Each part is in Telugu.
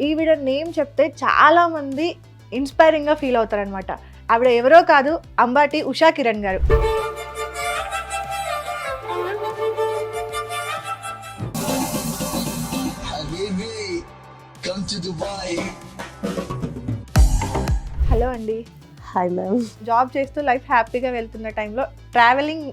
ఈవిడ నేమ్ చెప్తే చాలా మంది ఇన్స్పైరింగ్ గా ఫీల్ అవుతారనమాట. ఆవిడ ఎవరో కాదు, అంబాటి ఉషా కిరణ్ గారు. హలో అండి. Hi ma'am. జాబ్ చేస్తూ లైఫ్ హ్యాపీగా వెళ్తున్న టైంలో ట్రావెలింగ్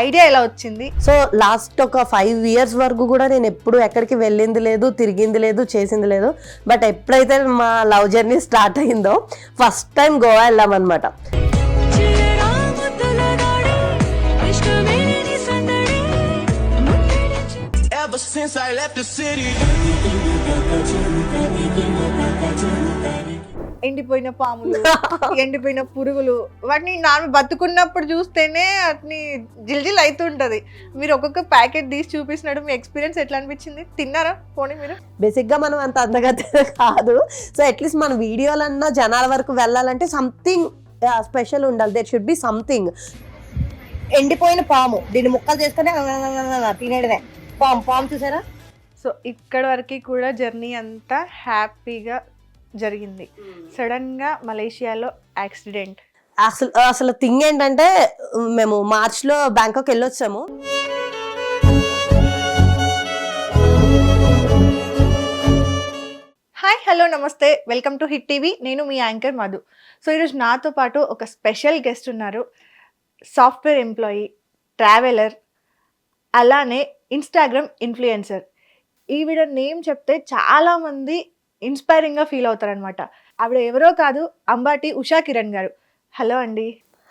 ఐడియా ఎలా వచ్చింది? సో లాస్ట్ ఒక 5 years వరకు కూడా నేను ఎప్పుడు ఎక్కడికి వెళ్ళింది లేదు, తిరిగింది లేదు, చేసింది లేదు. బట్ ఎప్పుడైతే మా లవ్ జర్నీ స్టార్ట్ అయిందో ఫస్ట్ టైం గోవా వెళ్ళామన్నమాట. ఎండిపోయిన పాములు, ఎండిపోయిన పురుగులు, వాటిని నాన్న బతుకున్నప్పుడు చూస్తేనే వాటిని జిల్జిల్ అవుతుంటది. మీరు ఒక్కొక్క ప్యాకెట్ తీసి చూపిస్తున్నాడు. మీ ఎక్స్పీరియన్స్ ఎట్లా అనిపించింది? తిన్నారా పోనీ మీరు? బేసిక్ గా మనం అంత అందగతే కాదు. సో అట్లీస్ట్ మన వీడియోలన్నా జనాల వరకు వెళ్ళాలంటే సంథింగ్ స్పెషల్ ఉండాలి. There should be something. ఎండిపోయిన పాము, దీన్ని ముక్కలు చేసుకుని తినేడమే. పాము చూసారా? సో ఇక్కడ వరకు కూడా జర్నీ అంతా హ్యాపీగా జరిగింది. సడన్ గా మలేషియాలో యాక్సిడెంట్. అసలు థింగ్ ఏంటంటే మేము మార్చ్ లో బ్యాంకాక్ వెళ్ళొచ్చాము. హాయ్, హలో, నమస్తే, వెల్కమ్ టు హిట్ టీవీ. నేను మీ యాంకర్ మధు. సో ఈరోజు నాతో పాటు ఒక స్పెషల్ గెస్ట్ ఉన్నారు. సాఫ్ట్వేర్ ఎంప్లాయీ, ట్రావెలర్, అలానే ఇన్స్టాగ్రామ్ ఇన్ఫ్లుయెన్సర్. ఈవిడ నేమ్ చెప్తే చాలా మంది ఇన్స్పైరింగ్ గా ఫీల్ అవుతారనమాట. ఆవిడ ఎవరో కాదు, అంబాటి ఉషా కిరణ్ గారు. హలో అండి.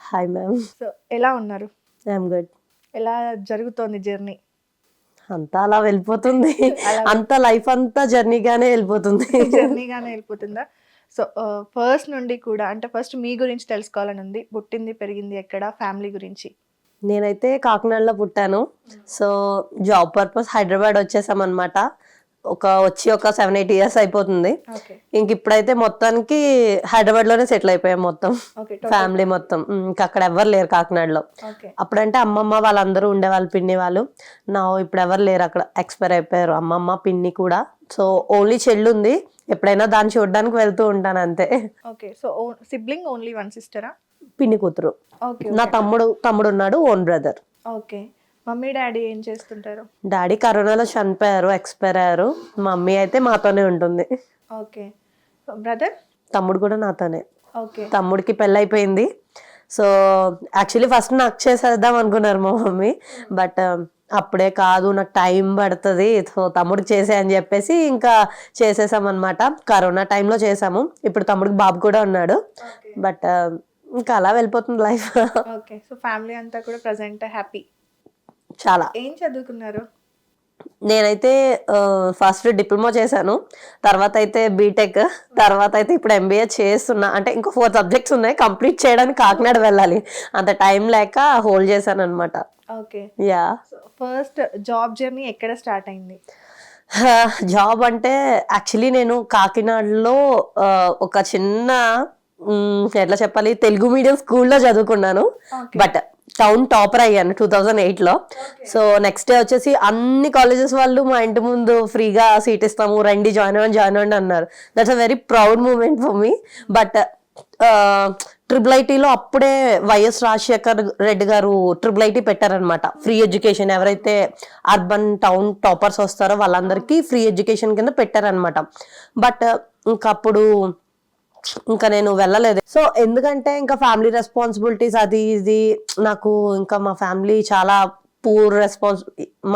Hi ma'am. సో ఎలా ఉన్నారు? I'm good. ఎలా జరుగుతోంది జర్నీ? అంతా అలా వెళ్ళిపోతుంది. అంత లైఫ్ అంతా జర్నీగానే వెళ్ళిపోతుంది. జర్నీగానే వెళ్ళిపోతుందా? సో ఫస్ట్ నుండి కూడా అంటే ఫస్ట్ మీ గురించి తెలుసుకోవాలని ఉంది. పుట్టింది పెరిగింది ఎక్కడ, ఫ్యామిలీ గురించి? నేనైతే కాకినాడలో పుట్టాను. సో జాబ్ పర్పస్ హైదరాబాద్ వచ్చేసామన్నమాట. వచ్చి ఒక 7-8 years అయిపోతుంది. ఇంక ఇప్పుడైతే మొత్తానికి హైదరాబాద్ లోనే సెటిల్ అయిపోయాం మొత్తం, ఫ్యామిలీ మొత్తం. ఇంకా అక్కడ ఎవరు లేరు కాకినాడలో. అప్పుడంటే అమ్మమ్మ వాళ్ళందరూ ఉండేవాళ్ళు, పిన్ని వాళ్ళు. ఇప్పుడు ఎవరు లేరు అక్కడ, ఎక్స్పైర్ అయిపోయారు అమ్మమ్మ, పిన్ని కూడా. సో ఓన్లీ చెల్లి ఉంది. ఎప్పుడైనా దాన్ని చూడడానికి వెళ్తూ ఉంటాను అంతే. Okay. So sibling only one సిస్టరా? పిన్ని కూతురు. నా తమ్ముడు ఉన్నాడు, own brother. Okay. Mummy daddy ఏం చేస్తుంటారు? డాడీ కరోనాలో చనిపోయారు, ఎక్స్పైర్ అయ్యారు. మమ్మీ అయితే మాతోనే ఉంటుంది. ఓకే. బ్రదర్? తమ్ముడు కూడా నాతోనే. ఓకే. తమ్ముడికి పెళ్ళి అయిపోయింది. సో యాక్చువల్లీ ఫస్ట్ నాకు చేసేద్దాం అనుకున్నారు మా మమ్మీ. బట్ అప్పుడే కాదు, నాకు టైం పడుతుంది, సో తమ్ముడికి చేసే అని చెప్పేసి ఇంకా చేసేసాం అనమాట. కరోనా టైంలో చేసాము. ఇప్పుడు తమ్ముడికి బాబు కూడా ఉన్నాడు. బట్ ఇంకా అలా వెళ్ళిపోతుంది లైఫ్. ఓకే. సో ఫ్యామిలీ అంతా కూడా ప్రెజెంట్ హ్యాపీ? చాలా. ఏం చదువుకున్నారు? నేనైతే ఫస్ట్ డిప్లొమా చేశాను, తర్వాత అయితే బీటెక్, తర్వాత అయితే ఇప్పుడు ఎంబీఏ చేస్తున్నా. అంటే ఇంకో 4 subjects ఉన్నాయి, కంప్లీట్ చేయడానికి కాకినాడ వెళ్ళాలి. అంత టైం లేక హోల్డ్ చేశాను అనమాట. Okay. Yeah. First job journey ఎక్కడ స్టార్ట్ అయింది? జాబ్ అంటే యాక్చువల్లీ నేను కాకినాడలో ఒక చిన్న ఎట్లా చెప్పాలి, తెలుగు మీడియం స్కూల్లో చదువుకున్నాను. బట్ టౌన్ టాపర్ అయ్యాను 2008లో. సో నెక్స్ట్ డే వచ్చేసి అన్ని కాలేజెస్ వాళ్ళు మా ఇంటి ముందు ఫ్రీగా సీట్ ఇస్తాము, రండి జాయిన్ అవ్వండి అన్నారు. That's a very proud moment for me. But IIITలో అప్పుడే వైఎస్ రాజశేఖర్ రెడ్డి గారు IIIT పెట్టారనమాట. ఫ్రీ ఎడ్యుకేషన్, ఎవరైతే అర్బన్ టౌన్ టాపర్స్ వస్తారో వాళ్ళందరికీ ఫ్రీ ఎడ్యుకేషన్ కింద పెట్టారనమాట. బట్ ఇంకప్పుడు ఇంకా నేను వెళ్ళలేదు. సో ఎందుకంటే ఇంకా ఫ్యామిలీ రెస్పాన్సిబిలిటీస్ అది ఇది, నాకు ఇంకా మా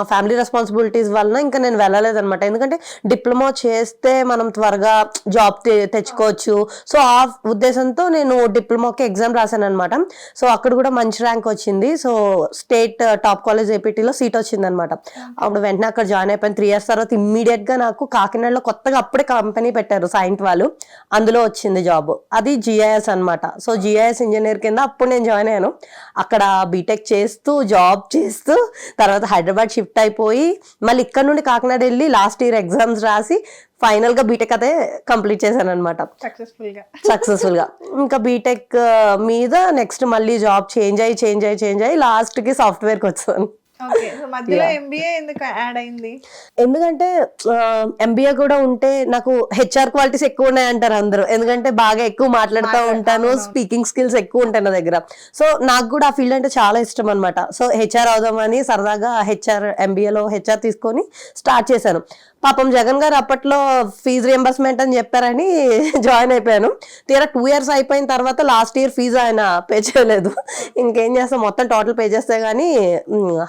ఫ్యామిలీ రెస్పాన్సిబిలిటీస్ వలన ఇంకా నేను వెళ్ళలేదు అనమాట. ఎందుకంటే డిప్లొమా చేస్తే మనం త్వరగా జాబ్ తెచ్చుకోవచ్చు. సో ఆ ఉద్దేశంతో నేను డిప్లొమాకి ఎగ్జామ్ రాశాను అనమాట. సో అక్కడ కూడా మంచి ర్యాంక్ వచ్చింది. సో స్టేట్ టాప్ కాలేజ్ ఏపీటీలో సీట్ వచ్చింది అనమాట. అప్పుడు వెంటనే అక్కడ జాయిన్ అయిపోయాను. 3 years తర్వాత ఇమ్మీడియట్ గా నాకు కాకినాడలో కొత్తగా అప్పుడే కంపెనీ పెట్టారు సైంట్ వాళ్ళు, అందులో వచ్చింది జాబ్. అది GIS అనమాట. సో GIS ఇంజనీర్ కింద అప్పుడు నేను జాయిన్ అయ్యాను. అక్కడ బీటెక్ చేస్తూ జాబ్ చేస్తూ తర్వాత హైదరాబాద్ షిఫ్ట్ అయిపోయి మళ్ళీ ఇక్కడ నుండి కాకినాడ వెళ్ళి లాస్ట్ ఇయర్ ఎగ్జామ్స్ రాసి ఫైనల్ గా బీటెక్ అదే కంప్లీట్ చేశాను అనమాట సక్సెస్ఫుల్ గా. ఇంకా బీటెక్ మీద నెక్స్ట్ మళ్ళీ జాబ్ చేంజ్ అయ్యి లాస్ట్ కి సాఫ్ట్వేర్ కి వచ్చాను. ఓకే. సో మధ్యలో ఎంబీఏ ఎందుకు యాడ్ అయింది? ఎందుకంటే ఎంబీఏ కూడా ఉంటే నాకు హెచ్ఆర్ క్వాలిటీస్ ఎక్కువ ఉన్నాయి అంటారు అందరూ. ఎందుకంటే బాగా ఎక్కువ మాట్లాడుతూ ఉంటాను, స్పీకింగ్ స్కిల్స్ ఎక్కువ ఉంటాయి నా దగ్గర. సో నాకు కూడా ఆ ఫీల్డ్ అంటే చాలా ఇష్టం అనమాట. సో హెచ్ఆర్ అవుదామని సరదాగా ఎంబీఏలో హెచ్ఆర్ తీసుకొని స్టార్ట్ చేశాను. పాపం జగన్ గారు అప్పట్లో ఫీజు రియంబర్స్మెంట్ అని చెప్పారని జాయిన్ అయిపోయాను. తీరా 2 years అయిపోయిన తర్వాత లాస్ట్ ఇయర్ ఫీజు ఆయన పే చేయలేదు. ఇంకేం చేస్తాం, మొత్తం టోటల్ పే చేస్తే గానీ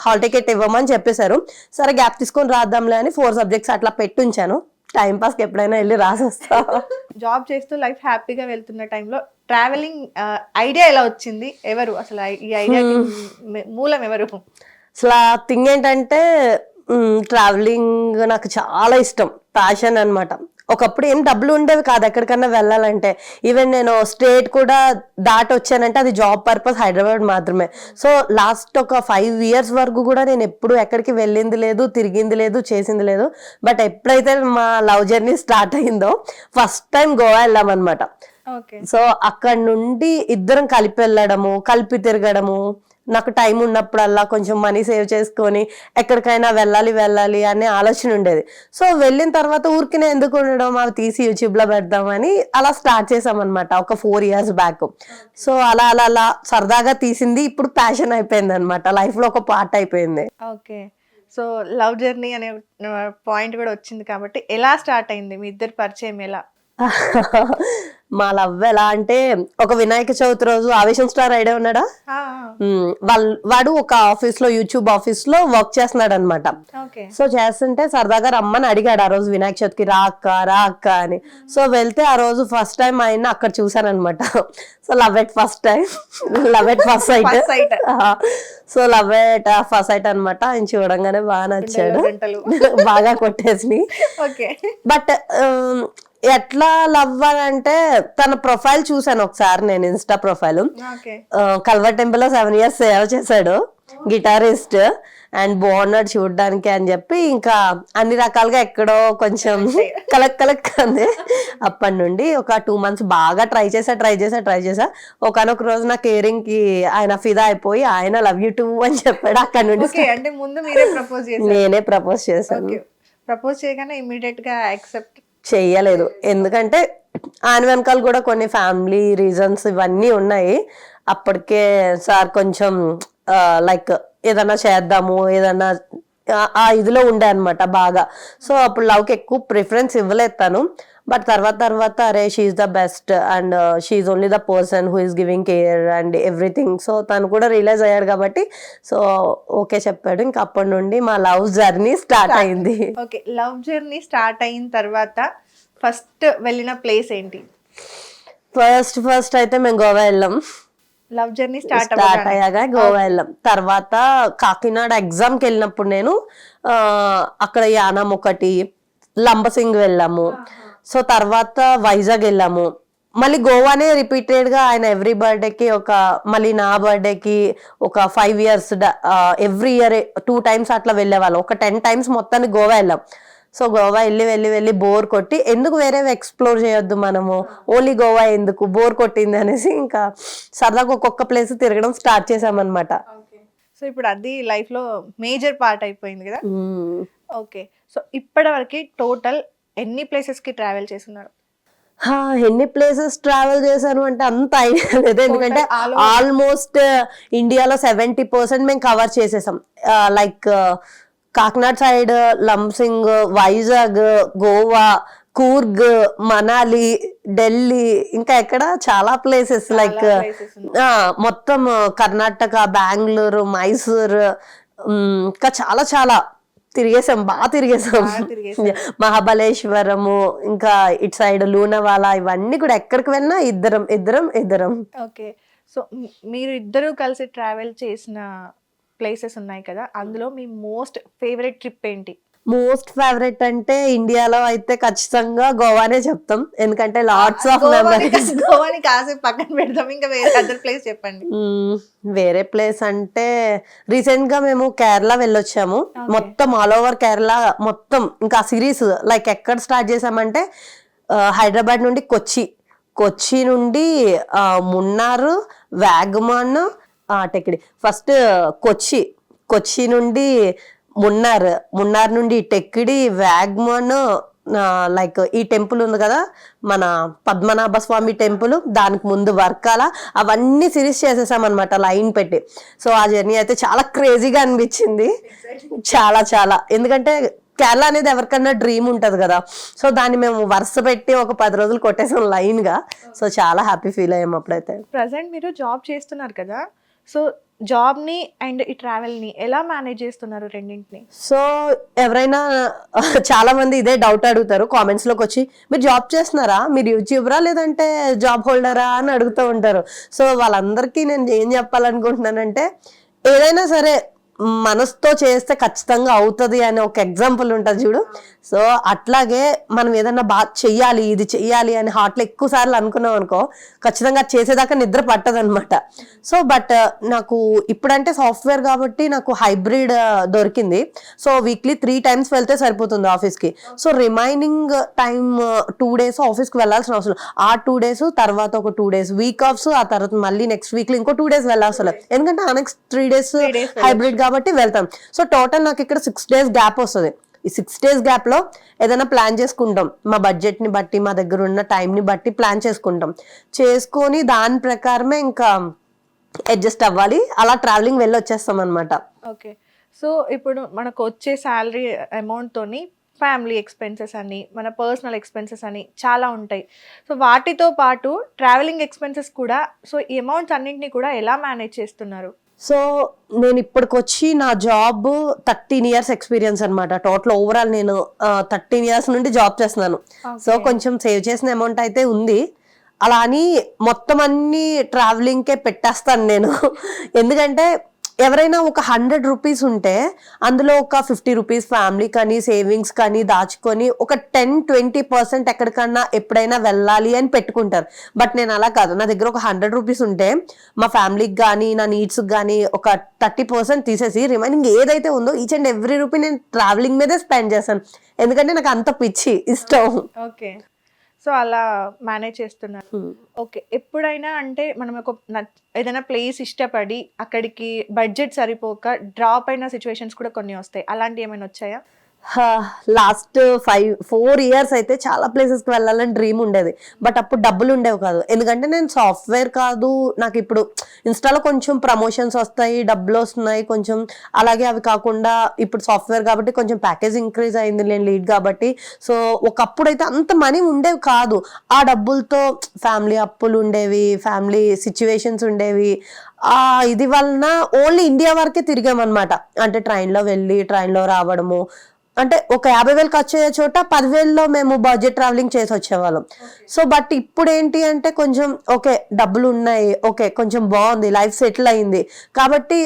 హాల్ టికెట్ ఇవ్వమని చెప్పేశారు. సరే గ్యాప్ తీసుకొని రాద్దాంలే అని 4 subjects అట్లా పెట్టుంచాను. టైం పాస్కి ఎప్పుడైనా వెళ్ళి రాసొస్తా. జాబ్ చేస్తూ లైఫ్ హ్యాపీగా వెళ్తున్న టైంలో ట్రావెలింగ్ ఐడియా ఎలా వచ్చింది? ఎవరు అసలు ఈ ఐడియాకి మూలం ఎవరు? అసలు ఆ థింగ్ ఏంటంటే ట్రావెలింగ్ నాకు చాలా ఇష్టం, ప్యాషన్ అన్నమాట. ఒకప్పుడు ఏం డబ్బులు ఉండేవి కాదు ఎక్కడికన్నా వెళ్ళాలంటే. ఈవెన్ నేను స్టేట్ కూడా దాటి వచ్చానంటే అది జాబ్ పర్పస్ హైదరాబాద్ మాత్రమే. సో లాస్ట్ ఒక 5 years వరకు కూడా నేను ఎప్పుడు ఎక్కడికి వెళ్ళింది లేదు, తిరిగింది లేదు, చేసింది లేదు. బట్ ఎప్పుడైతే మా లవ్ జర్నీ స్టార్ట్ అయిందో ఫస్ట్ టైం గోవా వెళ్ళామన్నమాట. సో అక్కడ నుండి ఇద్దరం కలిపి వెళ్ళడము, కలిపి తిరగడము, నాకు టైం ఉన్నప్పుడల్లా కొంచెం మనీ సేవ్ చేసుకొని ఎక్కడికైనా వెళ్ళాలి అనే ఆలోచన ఉండేది. సో వెళ్ళిన తర్వాత ఊరికినే ఎందుకు ఉండడం, అవి తీసి యూట్యూబ్ లో పెడదామని అలా స్టార్ట్ చేసామన్నమాట ఒక 4 years బ్యాక్. సో అలా సరదాగా తీసింది ఇప్పుడు ప్యాషన్ అయిపోయింది అనమాట, లైఫ్ లో ఒక పార్ట్ అయిపోయింది. ఓకే. సో లవ్ జర్నీ అనే పాయింట్ కూడా వచ్చింది కాబట్టి ఎలా స్టార్ట్ అయింది మీ ఇద్దరు పరిచయం? ఎలా మా లవ్ ఎలా అంటే, ఒక వినాయక చవితి రోజు ఆవేశం స్టార్ ఐడియా ఉన్నాడా, వాడు ఒక ఆఫీస్ లో యూట్యూబ్ ఆఫీస్ లో వర్క్ చేస్తున్నాడు అనమాట. సో చేస్తుంటే సరదాగా రమ్మని అడిగాడు ఆ రోజు వినాయక చవితికి, రా అక్క అని. సో వెళ్తే ఆ రోజు ఫస్ట్ టైం ఆయన అక్కడ చూసాను అనమాట. So love at first time, love at first sight. So love at first sight అనమాట. ఆయన చూడంగానే బాగా నచ్చాడు, బాగా కొట్టేసి. బట్ ఎట్లా లవ్ అని అంటే, తన ప్రొఫైల్ చూసాను ఒకసారి నేను, ఇన్స్టా ప్రొఫైల్. కల్వర్ టెంపుల్ లో 7 years సేవ చేశాడు, గిటారిస్ట్, అండ్ బాగున్నాడు చూడడానికి అని చెప్పి ఇంకా అన్ని రకాలుగా ఎక్కడో కొంచెం కలక్ అంది. అప్పటి నుండి ఒక 2 months బాగా ట్రై చేసా. ఒకనొక రోజు నా కేరింగ్ కి ఆయన ఫిదా అయిపోయి ఆయన లవ్ యూ టూ అని చెప్పాడు. అక్కడ నుండి అంటే ముందు మీరే ప్రపోజ్ చేశారు? నేనే ప్రపోజ్ చేశాను. ప్రపోజ్ చేయగానే ఇమ్మీడియట్ గా యాక్సెప్ట్ చెయ్యలేదు, ఎందుకంటే ఆయన వెనకాల కూడా కొన్ని ఫ్యామిలీ రీజన్స్ ఇవన్నీ ఉన్నాయి. అప్పటికే సార్ కొంచెం లైక్ ఏదన్నా చేద్దాము, ఏదన్నా ఆ ఇదిలో ఉండే అనమాట బాగా. సో అప్పుడు లవ్కి ఎక్కువ ప్రిఫరెన్స్ ఇవ్వలేదు తను. బట్ తర్వాత అరే she's the best and she's only the person who is giving care and everything. So తను కూడా రియలైజ్ అయ్యాడు కాబట్టి సో ఓకే చెప్పాడు. ఇంకా అప్పటి నుండి మా లవ్ జర్నీ స్టార్ట్ అయింది. ఓకే, లవ్ జర్నీ స్టార్ట్ అయిన తర్వాత ఫస్ట్ వెళ్ళిన ప్లేస్ ఏంటి? ఫస్ట్ అయితే మేము గోవా వెళ్ళాం. లవ్ జర్నీ స్టార్ట్ అయ్యాక గోవా వెళ్ళాం. తర్వాత కాకినాడ ఎగ్జామ్కి వెళ్ళినప్పుడు నేను అక్కడ యానం ఒకటి, లంబసింగ్ వెళ్ళాము. సో తర్వాత వైజాగ్ వెళ్ళాము. మళ్ళీ గోవానే రిపీటెడ్ గా ఆయన ఎవ్రీ బర్త్డేకి మళ్ళీ నా బర్త్డేకి ఒక 5 years ఎవ్రీ ఇయర్ 2 times అట్లా వెళ్ళేవాళ్ళం. ఒక 10 times మొత్తానికి గోవా వెళ్ళాం. సో గోవా వెళ్ళి బోర్ కొట్టి ఎందుకు వేరేవి ఎక్స్ప్లోర్ చేయొద్దు మనము, ఓన్లీ గోవా ఎందుకు, బోర్ కొట్టింది అనేసి ఇంకా సరదాగా ఒక్కొక్క ప్లేస్ తిరగడం స్టార్ట్ చేసామన్నమాట. సో ఇప్పుడు అది లైఫ్ లో మేజర్ పార్ట్ అయిపోయింది కదా. ఓకే, సో ఇప్పటి వరకు టోటల్ ఎన్ని ప్లేసెస్ కి ట్రావెల్ చేస్తున్నారు? ఎన్ని ప్లేసెస్ ట్రావెల్ చేశాను అంటే అంత ఐడియా లేదు, ఎందుకంటే ఆల్మోస్ట్ ఇండియాలో 70% మేము కవర్ చేసేసాం. లైక్ కాకినాడ సైడ్, లంసింగ్, వైజాగ్, గోవా, కూర్గ్, మనాలి, ఢిల్లీ, ఇంకా ఎక్కడ చాలా ప్లేసెస్ లైక్ మొత్తం కర్ణాటక, బెంగళూరు, మైసూర్, ఇంకా చాలా తిరిగేసాం, బాగా తిరిగేసాం. మహాబలేశ్వరము, ఇంకా ఇటు సైడ్ లూనావాలా, ఇవన్నీ కూడా ఎక్కడికి వెళ్ళినా ఇద్దరం. ఓకే, సో మీరు ఇద్దరు కలిసి ట్రావెల్ చేసిన ప్లేసెస్ ఉన్నాయి కదా, అందులో మీ మోస్ట్ ఫేవరెట్ ట్రిప్ ఏంటి? మోస్ట్ ఫేవరెట్ అంటే ఇండియాలో అయితే ఖచ్చితంగా గోవానే చెప్తాం, ఎందుకంటే లాట్స్ ఆఫ్ మెమరీస్. గోవాని కాసేపు పక్కన పెడతాం, ఇంకా వేరే అదర్ ప్లేస్ చెప్పండి. వేరే ప్లేస్ అంటే రీసెంట్ గా మేము కేరళ వెళ్ళొచ్చాము. మొత్తం ఆల్ ఓవర్ కేరళ మొత్తం, ఇంకా సిరీస్ లైక్ ఎక్కడ స్టార్ట్ చేసామంటే హైదరాబాద్ నుండి కొచ్చి నుండి మున్నార్, వాగమాన్, టెక్కిడి. ఫస్ట్ కొచ్చి నుండి మున్నార్ నుండి టెక్కిడి, వ్యాగ్మన్, లైక్ ఈ టెంపుల్ ఉంది కదా మన పద్మనాభ స్వామి టెంపుల్, దానికి ముందు వర్కాల, అవన్నీ సిరీస్ చేసేసాం అనమాట లైన్ పెట్టి. సో ఆ జర్నీ అయితే చాలా క్రేజీగా అనిపించింది, చాలా చాలా. ఎందుకంటే కేరళ అనేది ఎవరికన్నా డ్రీమ్ ఉంటది కదా, సో దాన్ని మేము వరుస పెట్టి ఒక 10 రోజులు కొట్టేసాం లైన్ గా. సో చాలా హ్యాపీ ఫీల్ అయ్యాం అప్పుడైతే. ప్రజెంట్ మీరు జాబ్ చేస్తున్నారు కదా, సో జాబ్ ని అండ్ ఈ ట్రావెల్ ని ఎలా మేనేజ్ చేస్తున్నారు రెండింటిని? సో ఎవరైనా చాలా మంది ఇదే డౌట్ అడుగుతారు కామెంట్స్ లోకి వచ్చి, మీరు జాబ్ చేస్తున్నారా, మీరు యూట్యూబరా లేదంటే జాబ్ హోల్డరా అని అడుగుతూ ఉంటారు. సో వాళ్ళందరికీ నేను ఏం చెప్పాలనుకుంటున్నానంటే, ఏదైనా సరే మనసుతో చేస్తే ఖచ్చితంగా అవుతుంది అనే ఒక ఎగ్జాంపుల్ ఉంటుంది చూడు. సో అట్లాగే మనం ఏదన్నా బాగా చెయ్యాలి, ఇది చెయ్యాలి అని హార్ట్లో ఎక్కువ సార్లు అనుకున్నాం అనుకో, ఖచ్చితంగా చేసేదాకా నిద్ర పట్టదనమాట. సో బట్ నాకు ఇప్పుడంటే సాఫ్ట్వేర్ కాబట్టి నాకు హైబ్రిడ్ దొరికింది. సో వీక్లీ 3 times వెళ్తే సరిపోతుంది ఆఫీస్కి. సో రిమైనింగ్ టైం 2 days ఆఫీస్కి వెళ్ళాల్సిన అవసరం, ఆ 2 days తర్వాత ఒక 2 days వీక్ ఆఫ్స్, ఆ తర్వాత మళ్ళీ నెక్స్ట్ వీక్లో ఇంకో 2 days వెళ్ళాల్సిన, ఎందుకంటే ఆ నెక్స్ట్ 3 days హైబ్రిడ్ కాబట్టి వెళ్తాం. సో టోటల్ నాకు ఇక్కడ 6 days గ్యాప్ వస్తుంది. ఈ 6 days గ్యాప్ లో ఏదైనా ప్లాన్ చేసుకుంటాం, మా బడ్జెట్ ని బట్టి, మా దగ్గర ఉన్న టైం ని బట్టి ప్లాన్ చేసుకొని దాని ప్రకారమే ఇంకా అడ్జస్ట్ అవ్వాలి. అలా ట్రావెలింగ్ వెళ్ళి వచ్చేస్తాం అనమాట. ఓకే, సో ఇప్పుడు మనకు వచ్చే శాలరీ అమౌంట్ తోని ఫ్యామిలీ ఎక్స్పెన్సెస్ అని, మన పర్సనల్ ఎక్స్పెన్సెస్ అని చాలా ఉంటాయి. సో వాటితో పాటు ట్రావెలింగ్ ఎక్స్పెన్సెస్ కూడా, సో ఈ అమౌంట్స్ అన్నింటినీ కూడా ఎలా మేనేజ్ చేస్తున్నారు? సో నేను ఇప్పటికొచ్చి నా జాబ్ 13 years ఎక్స్పీరియన్స్ అనమాట. టోటల్ ఓవరాల్ నేను 13 years నుండి జాబ్ చేస్తున్నాను. సో కొంచెం సేవ్ చేసిన అమౌంట్ అయితే ఉంది. అలా అని మొత్తం అన్ని ట్రావెలింగ్కే పెట్టేస్తాను నేను. ఎందుకంటే ఎవరైనా ఒక 100 rupees ఉంటే అందులో ఒక 50 rupees ఫ్యామిలీ కానీ సేవింగ్స్ కానీ దాచుకొని ఒక 10-20% ఎక్కడికన్నా ఎప్పుడైనా వెళ్ళాలి అని పెట్టుకుంటారు. బట్ నేను అలా కాదు, నా దగ్గర ఒక 100 rupees ఉంటే మా ఫ్యామిలీకి కానీ నా నీడ్స్కి కానీ ఒక 30% తీసేసి రిమైనింగ్ ఏదైతే ఉందో ఈచ్ అండ్ ఎవ్రీ రూపీ నేను ట్రావెలింగ్ మీదే స్పెండ్ చేశాను. ఎందుకంటే నాకు అంత పిచ్చి ఇష్టం. ఓకే, సో అలా మేనేజ్ చేస్తున్నారు. ఓకే, ఎప్పుడైనా అంటే మనం ఒక ఏదైనా ప్లేస్ ఇష్టపడి అక్కడికి బడ్జెట్ సరిపోక డ్రాప్ అయిన సిచ్యువేషన్స్ కూడా కొన్ని వస్తాయి, అలాంటివి ఏమైనా వచ్చాయా? లాస్ట్ 4 years అయితే చాలా ప్లేసెస్కి వెళ్ళాలని డ్రీమ్ ఉండేది. బట్ అప్పుడు డబ్బులు ఉండేవి కాదు, ఎందుకంటే నేను సాఫ్ట్వేర్ కాదు. నాకు ఇప్పుడు ఇన్స్టాలో కొంచెం ప్రమోషన్స్ వస్తాయి, డబ్బులు వస్తున్నాయి కొంచెం. అలాగే అవి కాకుండా ఇప్పుడు సాఫ్ట్వేర్ కాబట్టి కొంచెం ప్యాకేజ్ ఇంక్రీజ్ అయింది నేను లీడ్ కాబట్టి. సో ఒకప్పుడు అయితే అంత మనీ ఉండేవి కాదు. ఆ డబ్బులతో ఫ్యామిలీ అప్పులు ఉండేవి, ఫ్యామిలీ సిచ్యువేషన్స్ ఉండేవి. ఇది వలన ఓన్లీ ఇండియా వరకే తిరిగామన్నమాట. అంటే ట్రైన్లో వెళ్ళి ట్రైన్లో రావడము, అంటే ఒక 50,000 ఖర్చు అయ్యే చోట 10,000లో మేము బడ్జెట్ ట్రావెలింగ్ చేసి వచ్చేవాళ్ళం. సో బట్ ఇప్పుడు ఏంటి అంటే కొంచెం ఓకే డబ్బులు ఉన్నాయి, ఓకే కొంచెం బాగుంది, లైఫ్ సెటిల్ అయింది కాబట్టి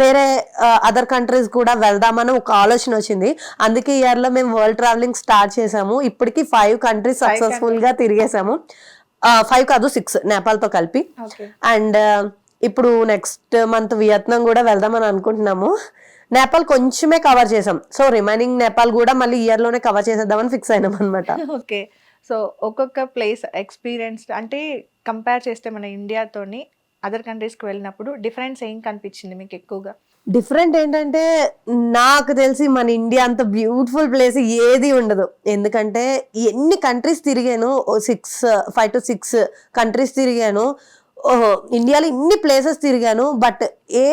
వేరే అదర్ కంట్రీస్ కూడా వెళ్దామని ఒక ఆలోచన వచ్చింది. అందుకే ఈ ఇయర్లో మేము వరల్డ్ ట్రావెలింగ్ స్టార్ట్ చేసాము. ఇప్పటికి 5 countries సక్సెస్ఫుల్ గా తిరిగేసాము. 5 కాదు 6 నేపాల్తో కలిపి. అండ్ ఇప్పుడు నెక్స్ట్ మంత్ వియత్నాం కూడా వెళ్దామని అనుకుంటున్నాము. నేపాల్ కొంచెమే కవర్ చేసాం. సో రిమైనింగ్ నేపాల్ కూడా మళ్ళీ ఇయర్ లోనే కవర్ చేసేద్దామని ఫిక్స్ అయినాం అనమాట. ఓకే, సో ఒక్కొక్క ప్లేస్ ఎక్స్పీరియన్స్ అంటే కంపేర్ చేస్తే మన ఇండియాతోని అదర్ కంట్రీస్కి వెళ్ళినప్పుడు డిఫరెన్స్ ఏం కనిపించింది మీకు ఎక్కువగా? డిఫరెంట్ ఏంటంటే నాకు తెలిసి మన ఇండియా అంత బ్యూటిఫుల్ ప్లేస్ ఏది ఉండదు. ఎందుకంటే ఎన్ని కంట్రీస్ తిరిగాను, 5 to 6 countries తిరిగాను. ఇండియాలో ఇన్ని ప్లేసెస్ తిరిగాను. బట్ ఏ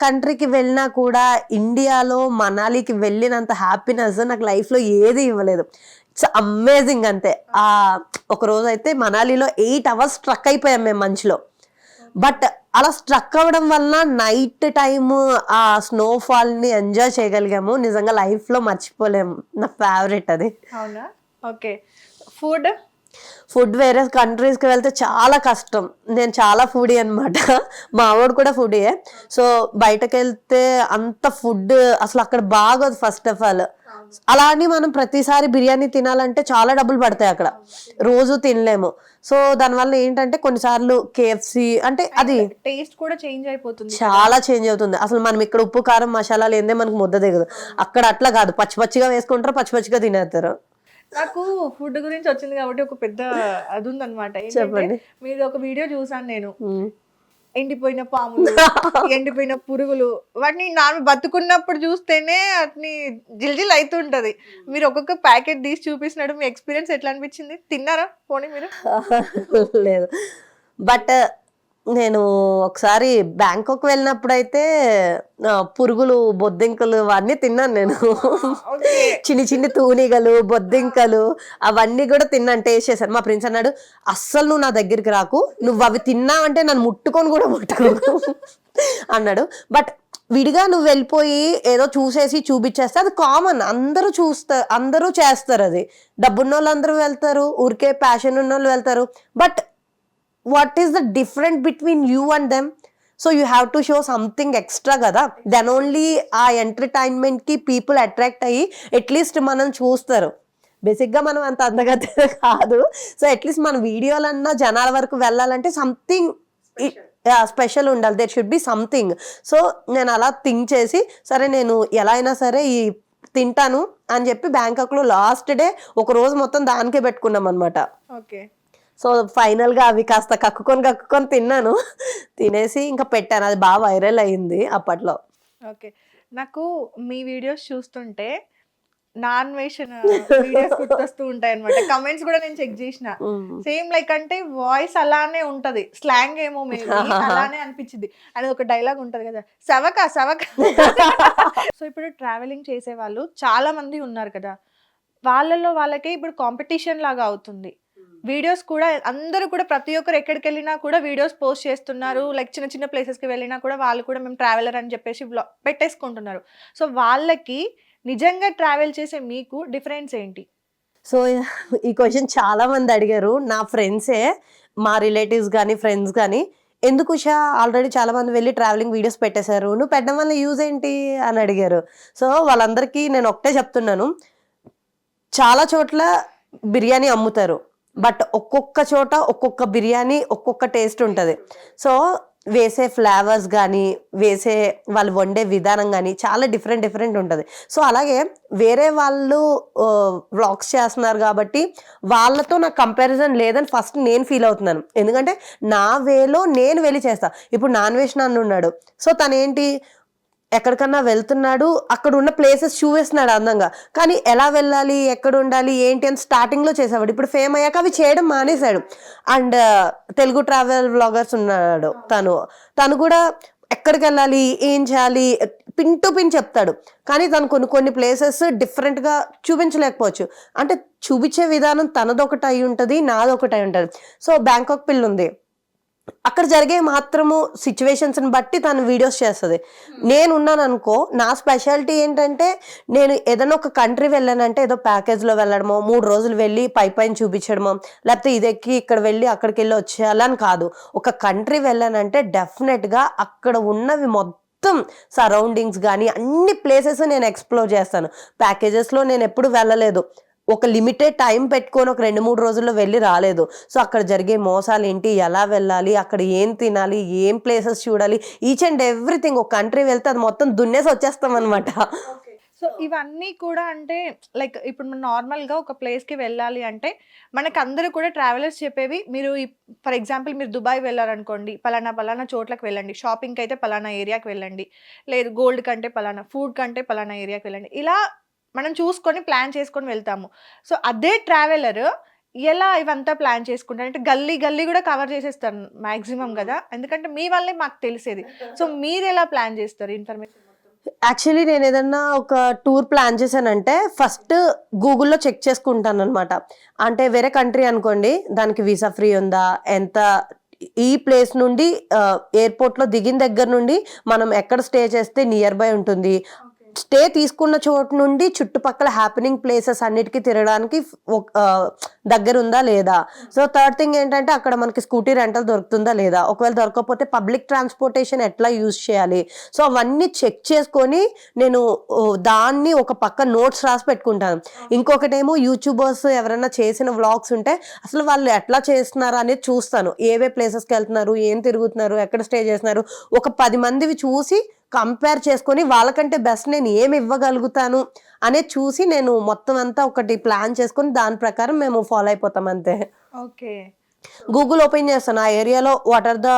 కంట్రీకి వెళ్ళినా కూడా ఇండియాలో మనాలికి వెళ్ళినంత హ్యాపీనెస్ నాకు లైఫ్లో ఏది ఇవ్వలేదు. ఇట్స్ అమేజింగ్ అంతే. ఒక రోజు అయితే మనాలిలో 8 hours స్ట్రక్ అయిపోయాం మేము మంచులో. బట్ అలా స్ట్రక్ అవ్వడం వల్ల నైట్ టైమ్ ఆ స్నోఫాల్ ని ఎంజాయ్ చేయగలిగాము. నిజంగా లైఫ్ లో మర్చిపోలేము. నా ఫేవరెట్ అది. అవునా? ఓకే, ఫుడ్ వేరే కంట్రీస్కి వెళ్తే చాలా కష్టం. నేను చాలా ఫుడీ అనమాట, మా ఆవిడ కూడా ఫుడీయే. సో బయటకు వెళ్తే అంత ఫుడ్ అసలు అక్కడ బాగోదు ఫస్ట్ ఆఫ్ ఆల్. అలా అని మనం ప్రతిసారి బిర్యానీ తినాలంటే చాలా డబ్బులు పడతాయి, అక్కడ రోజు తినలేము. సో దానివల్ల ఏంటంటే కొన్నిసార్లు KFC అంటే అది టేస్ట్ కూడా చేంజ్ అయిపోతుంది, చాలా చేంజ్ అవుతుంది. అసలు మనం ఇక్కడ ఉప్పు కారం మసాలా లేదే మనకు ముద్ద దిగదు. అక్కడ అట్లా కాదు, పచ్చి పచ్చిగా వేసుకుంటారు, పచ్చి పచ్చిగా తినేస్తారు. నాకు ఫుడ్ గురించి వచ్చింది కాబట్టి ఒక పెద్ద అది ఉందన్నమాట. చెప్పండి. మీరు ఒక వీడియో చూసాను నేను, ఎండిపోయిన పాములు, ఎండిపోయిన పురుగులు, వాటిని నాన్న బతుకున్నప్పుడు చూస్తేనే వాటిని జిల్జిల్ అవుతుంటది. మీరు ఒక్కొక్క ప్యాకెట్ తీసి చూపిస్తున్నాడు, మీ ఎక్స్పీరియన్స్ ఎట్లా అనిపించింది? తిన్నారా పోనీ మీరు? లేదు, బట్ నేను ఒకసారి బ్యాంకాక్ వెళ్ళినప్పుడు పురుగులు, బొద్దింకలు అవన్నీ తిన్నాను నేను. చిన్ని చిన్ని తూనిగలు, బొద్దింకలు అవన్నీ కూడా తిన్నాను, టేస్ట్ చేశాను. మా ప్రిన్స్ అన్నాడు, అస్సలు నువ్వు నా దగ్గరికి రాకు, నువ్వు అవి తిన్నావంటే నన్ను ముట్టుకొని కూడా ముట్టుకోకు అన్నాడు. బట్ విడిగా నువ్వు వెళ్ళిపోయి ఏదో చూసేసి చూపించేస్తే అది కామన్, అందరూ చేస్తారు. అది డబ్బున్న వాళ్ళు అందరూ వెళ్తారు, ఊరికే ప్యాషన్ ఉన్న వాళ్ళు వెళ్తారు. But what is the difference between you and them? So you have to show something extra కదా, then only ఆ ఎంటర్టైన్మెంట్ కి పీపుల్ అట్రాక్ట్ అయ్యి అట్లీస్ట్ మనం చూస్తారు. బేసిక్గా మనం అంత అందగత్త కాదు, సో అట్లీస్ట్ మన వీడియోలన్నా జనాల వరకు వెళ్ళాలంటే సంథింగ్ స్పెషల్ ఉండాలి, there should be something. So నేను అలా థింక్ చేసి సరే నేను ఎలా అయినా సరే ఈ తింటాను అని చెప్పి బ్యాంకాక్లో లాస్ట్ డే ఒక రోజు మొత్తం దానికే పెట్టుకున్నాం అనమాట. ఓకే. సో ఫైనల్గా అవి కాస్త కక్కుకొని తిన్నాను, తినేసి ఇంకా పెట్టాను. అది బాగా వైరల్ అయింది అప్పట్లో. ఓకే. నాకు మీ వీడియోస్ చూస్తుంటే నాన్ వెజ్ వీడియోస్ గుర్తొస్తూ ఉంటాయి అనమాట. కమెంట్స్ కూడా నేను చెక్ చేసిన, సేమ్ లైక్ అంటే వాయిస్ అలానే ఉంటది, స్లాంగ్ ఏమో మేబీ అలానే అనిపించింది. అది ఒక డైలాగ్ ఉంటది కదా, సవక సవక. సో ఇప్పుడు ట్రావెలింగ్ చేసే వాళ్ళు చాలా మంది ఉన్నారు కదా, వాళ్ళకే ఇప్పుడు కాంపిటీషన్ లాగా అవుతుంది. వీడియోస్ కూడా అందరూ కూడా ప్రతి ఒక్కరు ఎక్కడికి వెళ్ళినా కూడా వీడియోస్ పోస్ట్ చేస్తున్నారు. లైక్ చిన్న చిన్న ప్లేసెస్కి వెళ్ళినా కూడా వాళ్ళు కూడా మేము ట్రావెలర్ అని చెప్పేసి పెట్టేసుకుంటున్నారు. సో వాళ్ళకి నిజంగా ట్రావెల్ చేసే మీకు డిఫరెన్స్ ఏంటి? సో ఈ క్వశ్చన్ చాలా మంది అడిగారు, నా ఫ్రెండ్సే, మా రిలేటివ్స్ కానీ ఫ్రెండ్స్ కానీ, ఎందుకు ఉషా ఆల్రెడీ చాలా మంది వెళ్ళి ట్రావెలింగ్ వీడియోస్ పెట్టేశారు, నువ్వు పెట్టడం వల్ల యూజ్ ఏంటి అని అడిగారు. సో వాళ్ళందరికీ నేను ఒకటే చెప్తున్నాను, చాలా చోట్ల బిర్యానీ అమ్ముతారు, బట్ ఒక్కొక్క చోట ఒక్కొక్క బిర్యానీ ఒక్కొక్క టేస్ట్ ఉంటుంది. సో వేసే ఫ్లేవర్స్ కానీ వేసే వాళ్ళు వండే విధానం కానీ చాలా డిఫరెంట్ ఉంటుంది. సో అలాగే వేరే వాళ్ళు వ్లాగ్స్ చేస్తున్నారు కాబట్టి వాళ్ళతో నాకు కంపారిజన్ లేదని ఫస్ట్ నేను ఫీల్ అవుతున్నాను. ఎందుకంటే నా వేలో నేను వెళ్ళి చేస్తా. ఇప్పుడు నాన్ వెజ్ నన్ను ఉన్నాడు, సో తనేంటి ఎక్కడికన్నా వెళ్తున్నాడు, అక్కడ ఉన్న ప్లేసెస్ చూపిస్తున్నాడు అందంగా, కానీ ఎలా వెళ్ళాలి, ఎక్కడ ఉండాలి, ఏంటి అని స్టార్టింగ్లో చేసేవాడు. ఇప్పుడు ఫేమ్ అయ్యాక అవి చేయడం మానేశాడు. అండ్ తెలుగు ట్రావెల్ వ్లాగర్స్ ఉన్నాడు, తను కూడా ఎక్కడికి వెళ్ళాలి, ఏం చేయాలి పిన్ టు పిన్ చెప్తాడు. కానీ తను కొన్ని ప్లేసెస్ డిఫరెంట్గా చూపించలేకపోవచ్చు. అంటే చూపించే విధానం తనదొకటి అయి ఉంటుంది, నాదొకటి అయి ఉంటుంది. సో బ్యాంకాక్ పిల్ల ఉంది, అక్కడ జరిగే మాత్రము సిచ్యువేషన్స్ని బట్టి తను వీడియోస్ చేస్తుంది. నేనున్నాను అనుకో, నా స్పెషాలిటీ ఏంటంటే నేను ఏదైనా ఒక కంట్రీ వెళ్ళానంటే ఏదో ప్యాకేజ్లో వెళ్ళడమో, 3 రోజులు వెళ్ళి పైన చూపించడమో, లేకపోతే ఇదెక్కి ఇక్కడ వెళ్ళి అక్కడికి వెళ్ళి వచ్చేయాలని కాదు. ఒక కంట్రీ వెళ్ళానంటే డెఫినెట్గా అక్కడ ఉన్నవి మొత్తం సరౌండింగ్స్ కానీ అన్ని ప్లేసెస్ నేను ఎక్స్ప్లోర్ చేస్తాను. ప్యాకేజెస్లో నేను ఎప్పుడు వెళ్ళలేదు, ఒక లిమిటెడ్ టైం పెట్టుకొని ఒక 2-3 రోజుల్లో వెళ్ళి రాలేదు. సో అక్కడ జరిగే మోసాలు ఏంటి, ఎలా వెళ్ళాలి, అక్కడ ఏం తినాలి, ఏం ప్లేసెస్ చూడాలి, ఈచ్ అండ్ ఎవ్రీథింగ్. ఒక కంట్రీ వెళ్తే అది మొత్తం దున్నేసి వచ్చేస్తాం అనమాట. సో ఇవన్నీ కూడా అంటే లైక్ ఇప్పుడు మనం నార్మల్గా ఒక ప్లేస్కి వెళ్ళాలి అంటే మనకు అందరూ కూడా ట్రావెలర్స్ చెప్పేవి, మీరు ఫర్ ఎగ్జాంపుల్ మీరు దుబాయ్ వెళ్ళారనుకోండి, పలానా చోట్లకు వెళ్ళండి, షాపింగ్కి అయితే పలానా ఏరియాకి వెళ్ళండి, లేదు గోల్డ్ కంటే పలానా, ఫుడ్ కంటే పలానా ఏరియాకి వెళ్ళండి, ఇలా మనం చూసుకొని ప్లాన్ చేసుకొని వెళ్తాము. సో అదే ట్రావెలర్ ఎలా ఇవంతా ప్లాన్ చేసుకుంటారు అంటే గల్లీ కూడా కవర్ చేసేస్తారు మ్యాక్సిమం కదా, ఎందుకంటే మీ వల్లే మాకు తెలిసేది. సో మీరు ఎలా ప్లాన్ చేస్తారు ఇన్ఫర్మేషన్? యాక్చువల్లీ నేను ఏదన్నా ఒక టూర్ ప్లాన్ చేశానంటే ఫస్ట్ గూగుల్లో చెక్ చేసుకుంటాను అనమాట. అంటే వేరే కంట్రీ అనుకోండి, దానికి వీసా ఫ్రీ ఉందా, ఎంత, ఈ ప్లేస్ నుండి ఎయిర్పోర్ట్లో దిగిన దగ్గర నుండి మనం ఎక్కడ స్టే చేస్తే నియర్ బై ఉంటుంది, స్టే తీసుకున్న చోటు నుండి చుట్టుపక్కల హ్యాపెనింగ్ ప్లేసెస్ అన్నిటికీ తిరగడానికి దగ్గర ఉందా లేదా. సో థర్డ్ థింగ్ ఏంటంటే అక్కడ మనకి స్కూటీ రెంటల్ దొరుకుతుందా లేదా, ఒకవేళ దొరకకపోతే పబ్లిక్ ట్రాన్స్పోర్టేషన్ ఎట్లా యూజ్ చేయాలి. సో అవన్నీ చెక్ చేసుకొని నేను దాన్ని ఒక పక్క నోట్స్ రాసి పెట్టుకుంటాను. ఇంకొకటేమో యూట్యూబర్స్ ఎవరైనా చేసిన వ్లాగ్స్ ఉంటే అసలు వాళ్ళు ఎట్లా చేస్తున్నారు అనేది చూస్తాను. ఏవే ప్లేసెస్కి వెళ్తున్నారు, ఏం తిరుగుతున్నారు, ఎక్కడ స్టే చేస్తున్నారు, ఒక 10 మందివి చూసి కంపేర్ చేసుకొని వాళ్ళకంటే బెస్ట్ నేను ఏమి ఇవ్వగలుగుతాను అనేది చూసి నేను మొత్తం అంతా ఒకటి ప్లాన్ చేసుకొని దాని ప్రకారం మేము ఫాలో అయిపోతాం అంతే. ఓకే. గూగుల్ ఓపెన్ చేస్తాను, ఆ ఏరియాలో what are the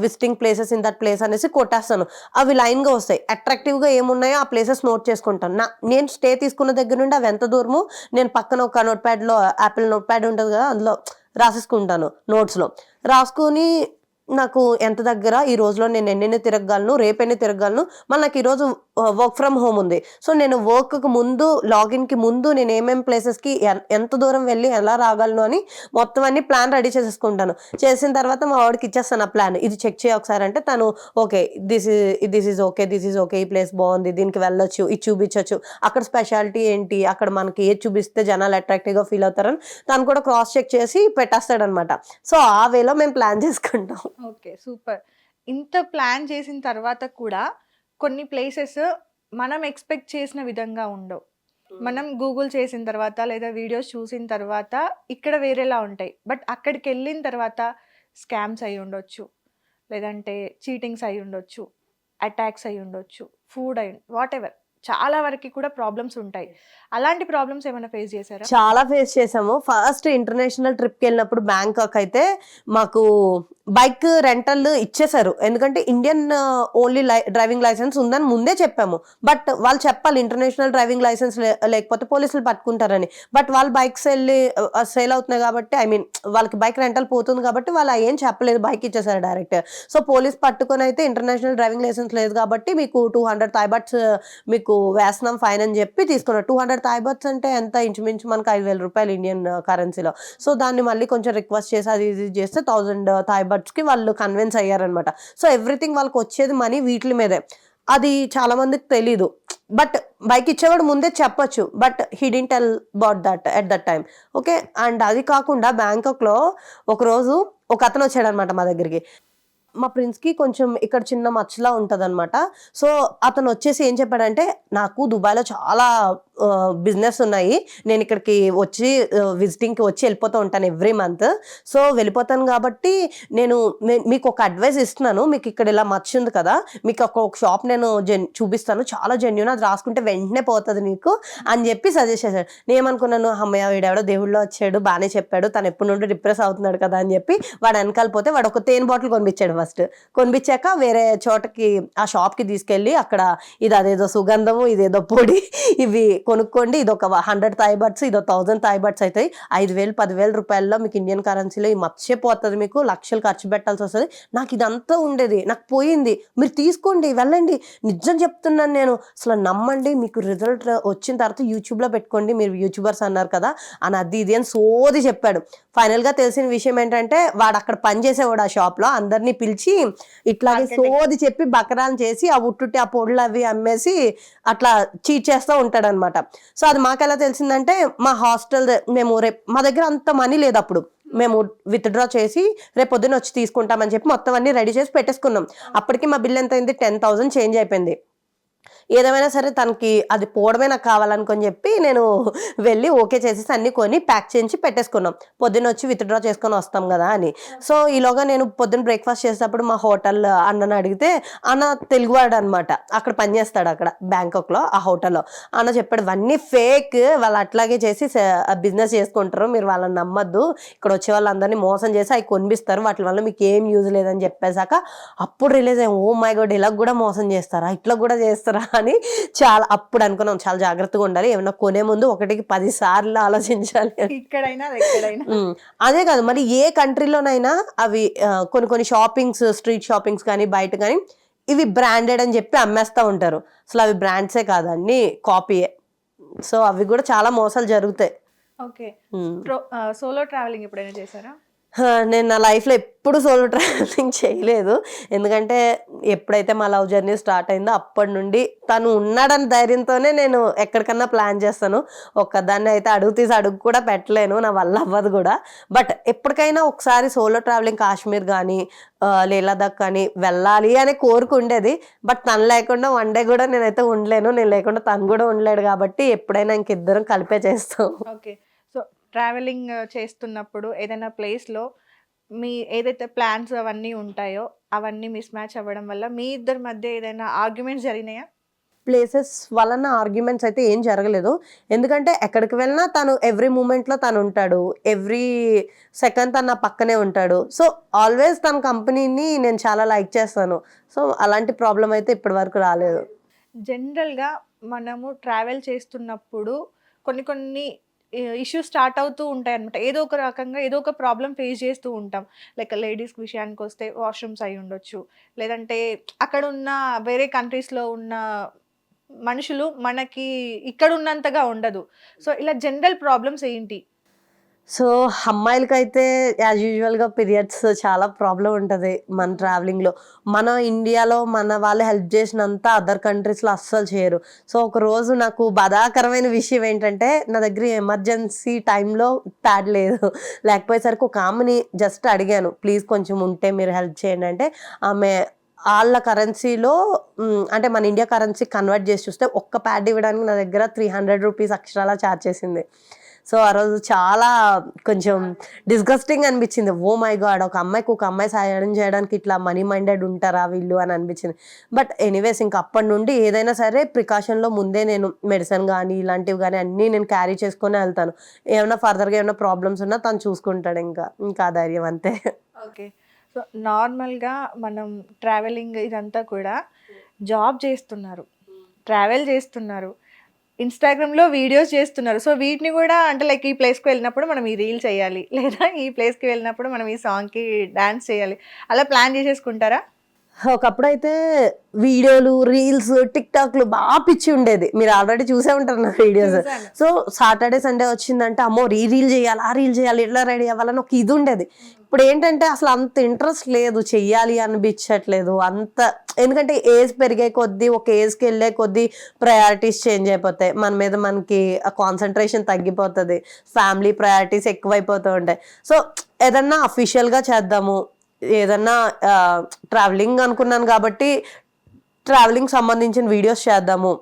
visiting places in that place అనేసి కొట్టేస్తాను. అవి లైన్గా వస్తాయి. అట్రాక్టివ్గా ఏమున్నాయో ఆ ప్లేసెస్ నోట్ చేసుకుంటాను. నేను స్టే తీసుకున్న దగ్గర నుండి అవి ఎంత దూరము నేను పక్కన ఒక నోట్ ప్యాడ్లో, యాపిల్ నోట్ ప్యాడ్ ఉంటుంది కదా, అందులో రాసేసుకుంటాను నోట్స్లో. రాసుకొని నాకు ఎంత దగ్గర, ఈ రోజులో నేను ఎన్ని తిరగలను, రేపు ఎన్ని తిరగలను, మళ్ళీ నాకు ఈరోజు వర్క్ ఫ్రమ్ హోమ్ ఉంది. సో నేను వర్క్కి ముందు, లాగిన్కి ముందు నేను ఏమేమి ప్లేసెస్కి ఎంత దూరం వెళ్ళి ఎలా రాగలను అని మొత్తం అన్ని ప్లాన్ రెడీ చేసేసుకుంటాను. చేసిన తర్వాత మా వాడికి ఇచ్చేస్తాను ఆ ప్లాన్, ఇది చెక్ చేయ ఒకసారి అంటే తను ఓకే, దిస్ ఈజ్ ఓకే, ఈ ప్లేస్ బాగుంది, దీనికి వెళ్ళొచ్చు, ఇది చూపించవచ్చు, అక్కడ స్పెషాలిటీ ఏంటి, అక్కడ మనకి ఏది చూపిస్తే జనాలు అట్రాక్టివ్గా ఫీల్ అవుతారని తను కూడా క్రాస్ చెక్ చేసి పెట్టేస్తాడనమాట. సో ఆ వేలో మేము ప్లాన్ చేసుకుంటాం. Okay, super. ఇంత ప్లాన్ చేసిన తర్వాత కూడా కొన్ని ప్లేసెస్ మనం ఎక్స్పెక్ట్ చేసిన విధంగా ఉండవు. మనం గూగుల్ చేసిన తర్వాత లేదా వీడియోస్ చూసిన తర్వాత ఇక్కడ వేరేలా ఉంటాయి. బట్ అక్కడికి వెళ్ళిన తర్వాత స్కామ్స్ అయి ఉండొచ్చు, లేదంటే చీటింగ్స్ అయి ఉండొచ్చు, అటాక్స్ అయి ఉండొచ్చు, ఫుడ్ అయి వాట్ ఎవర్, చాలా వరకు కూడా ప్రాబ్లమ్స్ ఉంటాయి. అలాంటి ప్రాబ్లమ్స్ ఏమైనా ఫేస్ చేశారా? చాలా ఫేస్ చేసాము. ఫస్ట్ ఇంటర్నేషనల్ ట్రిప్కి వెళ్ళినప్పుడు బ్యాంకాక్ అయితే మాకు బైక్ రెంటల్ ఇచ్చేసారు. ఎందుకంటే ఇండియన్ ఓన్లీ డ్రైవింగ్ లైసెన్స్ ఉందని ముందే చెప్పాము. బట్ వాళ్ళు చెప్పాలి ఇంటర్నేషనల్ డ్రైవింగ్ లైసెన్స్ లేకపోతే పోలీసులు పట్టుకుంటారని. బట్ వాళ్ళు బైక్స్ వెళ్ళి సేల్ అవుతున్నాయి కాబట్టి, ఐ మీన్ వాళ్ళకి బైక్ రెంటల్ పోతుంది కాబట్టి వాళ్ళు ఏం చెప్పలేదు, బైక్ ఇచ్చేసారు డైరెక్ట్. సో పోలీస్ పట్టుకొని అయితే ఇంటర్నేషనల్ డ్రైవింగ్ లైసెన్స్ లేదు కాబట్టి మీకు 200 థాయ్ బాట్స్ మీకు వేస్తున్నాం ఫైన్ అని చెప్పి తీసుకున్నారు. 200 థాయ్ బాట్స్ అంటే ఎంత, ఇంచుమించు మనకు 5,000 రూపాయలు ఇండియన్ కరెన్సీలో. సో దాన్ని మళ్ళీ కొంచెం రిక్వెస్ట్ చేసి అది ఇది చేస్తే 1000 థాయ్ బాట్స్కి వాళ్ళు కన్విన్స్ అయ్యారనమాట. సో ఎవ్రీథింగ్ వాళ్ళకి వచ్చేది మనీ వీటి మీదే. అది చాలా మందికి తెలీదు. బట్ బైక్ ఇచ్చేవాడు ముందే చెప్పొచ్చు, but he didn't tell about that at that time. Okay, and అది కాకుండా బ్యాంకాక్లో ఒకరోజు ఒక అతను వచ్చాడనమాట మా దగ్గరికి. మా ప్రిన్స్కి కొంచెం ఇక్కడ చిన్న మచ్చలా ఉంటుంది అనమాట. సో అతను వచ్చేసి ఏం చెప్పాడంటే, నాకు దుబాయ్లో చాలా బిజినెస్ ఉన్నాయి, నేను ఇక్కడికి వచ్చి విజిటింగ్కి వచ్చి వెళ్ళిపోతూ ఉంటాను ఎవ్రీ మంత్. సో వెళ్ళిపోతాను కాబట్టి నేను మీకు ఒక అడ్వైస్ ఇస్తున్నాను, మీకు ఇక్కడ ఇలా మచ్చ ఉంది కదా, మీకు ఒక షాప్ నేను చూపిస్తాను, చాలా జెన్యూన్, అది రాసుకుంటే వెంటనే పోతుంది నీకు అని చెప్పి సజెస్ట్ చేశాడు. నేను ఏమనుకున్నాను, అమ్మయ్య వీడెవడో దేవుళ్ళో వచ్చాడు, బాగానే చెప్పాడు, తను ఎప్పటి నుండి డిప్రెస్ అవుతున్నాడు కదా అని చెప్పి వాడు వెనకాల పోతే వాడు ఒక తేనె బాటిల్ కొనిపించాడు. ఫస్ట్ కొనిపించాక వేరే చోటకి ఆ షాప్కి తీసుకెళ్ళి అక్కడ ఇది అదేదో సుగంధము, ఇదేదో పొడి, ఇవి కొనుక్కోండి, ఇది ఒక 100 థాయ్ బాట్స్, ఇదో 1000 థాయ్ బాట్స్ అవుతాయి, 5,000 10,000 రూపాయల్లో మీకు ఇండియన్ కరెన్సీలో ఈ మర్చిపోతుంది, మీకు లక్షలు ఖర్చు పెట్టాల్సి వస్తుంది. నాకు ఇదంతా ఉండేది, నాకు పోయింది, మీరు తీసుకోండి వెళ్ళండి, నిజం చెప్తున్నాను నేను, అసలు నమ్మండి, మీకు రిజల్ట్ వచ్చిన తర్వాత యూట్యూబ్లో పెట్టుకోండి, మీరు యూట్యూబర్స్ అన్నారు కదా అని అది ఇది అని సోది చెప్పాడు. ఫైనల్గా తెలిసిన విషయం ఏంటంటే వాడు అక్కడ పనిచేసేవాడు ఆ షాప్లో, అందరినీ పిలిచి ఇట్లాగే సోది చెప్పి బకరాలు చేసి ఆ ఉట్టుట్టి ఆ పొడులు అవి అమ్మేసి అట్లా చీట్ చేస్తూ ఉంటాడు అనమాట. సో అది మాకు ఎలా తెలిసిందంటే, మా హాస్టల్ మేము రేపు మా దగ్గర అంత మనీ లేదు అప్పుడు, మేము విత్డ్రా చేసి రేపు పొద్దున్న వచ్చి తీసుకుంటామని చెప్పి మొత్తం అన్ని రెడీ చేసి పెట్టేసుకున్నాం. అప్పటికి మా బిల్ ఎంత అయింది, 10,000 చేంజ్ అయిపోయింది. ఏదేమైనా సరే తనకి అది పోవడమే నాకు కావాలనుకొని చెప్పి నేను వెళ్ళి ఓకే చేసేసి అన్ని కొని ప్యాక్ చేయించి పెట్టేసుకున్నాం, పొద్దున్న వచ్చి విత్డ్రా చేసుకొని వస్తాం కదా అని. సో ఈలోగా నేను పొద్దున్న బ్రేక్ఫాస్ట్ చేసేటప్పుడు మా హోటల్ అన్నని అడిగితే, అన్న తెలుగువాడు అనమాట, అక్కడ పనిచేస్తాడు అక్కడ బ్యాంకాక్లో ఆ హోటల్లో. అన్న చెప్పాడు, ఇవన్నీ ఫేక్, వాళ్ళు అట్లాగే చేసి బిజినెస్ చేసుకుంటారు, మీరు వాళ్ళని నమ్మద్దు, ఇక్కడ వచ్చే వాళ్ళందరినీ మోసం చేసి అవి కొనిపిస్తారు, వాటి వల్ల మీకు ఏం యూజ్ లేదని చెప్పేశాక అప్పుడు రిలీజ్ అయ్యాం, ఓ మై గాడ్ ఇలా కూడా మోసం చేస్తారా, ఇట్లా కూడా చేస్తారా అని. చాలా అప్పుడు అనుకున్నాం చాలా జాగ్రత్తగా ఉండాలి, ఏమన్నా కొనే ముందు 1కి 10 సార్లు ఆలోచించాలి. ఇక్కడైనా ఎక్కడైనా అదే కాదు, మరి ఏ కంట్రీలోనైనా అవి కొన్ని షాపింగ్స్, స్ట్రీట్ షాపింగ్స్ కానీ బయట కానీ ఇవి బ్రాండెడ్ అని చెప్పి అమ్మేస్తూ ఉంటారు. అసలు అవి బ్రాండ్సే కాదు, అన్ని కాపీయే. సో అవి కూడా చాలా మోసాలు జరుగుతాయి. ఓకే, సోలో ట్రావెలింగ్ ఎప్పుడైనా చేశారా? నేను నా లైఫ్లో ఎప్పుడు సోలో ట్రావెలింగ్ చేయలేదు. ఎందుకంటే ఎప్పుడైతే మా లవ్ జర్నీ స్టార్ట్ అయిందో అప్పటి నుండి తను ఉన్నాడని ధైర్యంతోనే నేను ఎక్కడికన్నా ప్లాన్ చేస్తాను. ఒక్కదాన్ని అయితే అడుగు కూడా పెట్టలేను, నా వల్ల అవ్వదు కూడా. బట్ ఎప్పటికైనా ఒకసారి సోలో ట్రావెలింగ్ కాశ్మీర్ కానీ లే లదాఖ్ కానీ వెళ్ళాలి అనే కోరిక ఉండేది. బట్ తను లేకుండా వన్ డే కూడా నేనైతే ఉండలేను, నేను లేకుండా తను కూడా ఉండలేడు కాబట్టి ఎప్పుడైనా ఇంకిద్దరం కలిపే చేస్తాం. ఓకే, సో ట్రావెలింగ్ చేస్తున్నప్పుడు ఏదైనా ప్లేస్లో మీ ఏదైతే ప్లాన్స్ అవన్నీ ఉంటాయో అవన్నీ మిస్ మ్యాచ్ అవ్వడం వల్ల మీ ఇద్దరి మధ్య ఏదైనా ఆర్గ్యుమెంట్స్ జరిగినాయా? ప్లేసెస్ వలన ఆర్గ్యుమెంట్స్ అయితే ఏం జరగలేదు. ఎందుకంటే ఎక్కడికి వెళ్ళినా తను ఎవ్రీ మూమెంట్లో తను ఉంటాడు, ఎవ్రీ సెకండ్ తను నా పక్కనే ఉంటాడు. సో ఆల్వేస్ తన కంపెనీని నేను చాలా లైక్ చేస్తాను. సో అలాంటి ప్రాబ్లం అయితే ఇప్పటి వరకు రాలేదు. జనరల్గా మనము ట్రావెల్ చేస్తున్నప్పుడు కొన్ని కొన్ని ఇష్యూస్ స్టార్ట్ అవుతూ ఉంటాయి అనమాట. ఏదో ఒక రకంగా ఏదో ఒక ప్రాబ్లం ఫేస్ చేస్తూ ఉంటాం. లైక్ లేడీస్ విషయానికి వస్తే వాష్రూమ్స్ అయి ఉండొచ్చు, లేదంటే అక్కడ ఉన్న వేరే కంట్రీస్లో ఉన్న మనుషులు మనకి ఇక్కడ ఉన్నంతగా ఉండదు. సో ఇలా జనరల్ ప్రాబ్లమ్స్ ఏంటి? సో అమ్మాయిలకైతే యాజ్ యూజువల్గా పీరియడ్స్ చాలా ప్రాబ్లం ఉంటుంది మన ట్రావెలింగ్లో. మన ఇండియాలో మన వాళ్ళు హెల్ప్ చేసినంత అదర్ కంట్రీస్లో అస్సలు చేయరు. సో ఒక రోజు నాకు బాధాకరమైన విషయం ఏంటంటే, నా దగ్గర ఎమర్జెన్సీ టైంలో ప్యాడ్ లేదు. లేకపోయేసరికి ఒక ఆమెని జస్ట్ అడిగాను, ప్లీజ్ కొంచెం ఉంటే మీరు హెల్ప్ చేయండి అంటే, ఆమె వాళ్ళ కరెన్సీలో అంటే మన ఇండియా కరెన్సీ కన్వర్ట్ చేసి చూస్తే ఒక్క ప్యాడ్ ఇవ్వడానికి నా దగ్గర 300 రూపీస్ అక్షరాలా ఛార్జ్ చేసింది. సో ఆ రోజు చాలా కొంచెం డిస్గస్టింగ్ అనిపించింది. ఓ మై గాడ్, ఒక అమ్మాయి సాయం చేయడానికి ఇట్లా మనీ మైండెడ్ ఉంటారా వీళ్ళు అని అనిపించింది. బట్ ఎనీవేస్ ఇంకా అప్పటి నుండి ఏదైనా సరే ప్రికాషన్లో ముందే నేను మెడిసిన్ కానీ ఇలాంటివి కానీ అన్నీ నేను క్యారీ చేసుకొని వెళ్తాను. ఏమైనా ఫర్దర్గా ఏమైనా ప్రాబ్లమ్స్ ఉన్నా తను చూసుకుంటాడు. ఇంకా ఆ ధైర్యం అంతే. ఓకే. సో నార్మల్గా మనం ట్రావెలింగ్ ఇదంతా కూడా జాబ్ చేస్తున్నారు, ట్రావెల్ చేస్తున్నారు, ఇన్స్టాగ్రామ్లో వీడియోస్ చేస్తున్నారు. సో వీటిని కూడా అంటే లైక్ ఈ ప్లేస్కి వెళ్ళినప్పుడు మనం ఈ రీల్ చేయాలి, లేదా ఈ ప్లేస్కి వెళ్ళినప్పుడు మనం ఈ సాంగ్కి డాన్స్ చేయాలి, అలా ప్లాన్ చేసేసుకుంటారా? ఒకప్పుడైతే వీడియోలు, రీల్స్, టిక్టాక్లు బాగా పిచ్చి ఉండేది. మీరు ఆల్రెడీ చూసే ఉంటారు నా వీడియోస్. సో సాటర్డే సండే వచ్చిందంటే అమ్మో ఈ రీల్ చేయాలి, ఆ రీల్ చేయాలి, ఎట్లా రెడీ అవ్వాలని ఒక ఇది ఉండేది. ఇప్పుడు ఏంటంటే అసలు అంత ఇంట్రెస్ట్ లేదు, చెయ్యాలి అనిపించట్లేదు అంత. ఎందుకంటే ఏజ్ పెరిగే కొద్దీ, ఒక ఏజ్కి వెళ్ళే కొద్దీ ప్రయారిటీస్ చేంజ్ అయిపోతాయి. మన మీద మనకి కాన్సన్ట్రేషన్ తగ్గిపోతుంది, ఫ్యామిలీ ప్రయారిటీస్ ఎక్కువైపోతూ ఉంటాయి. సో ఏదన్నా అఫీషియల్గా చేద్దాము, ఏదన్నా ట్రావెలింగ్ అనుకున్నాను కాబట్టి ట్రావెలింగ్ సంబంధించిన వీడియోస్ చేద్దాము,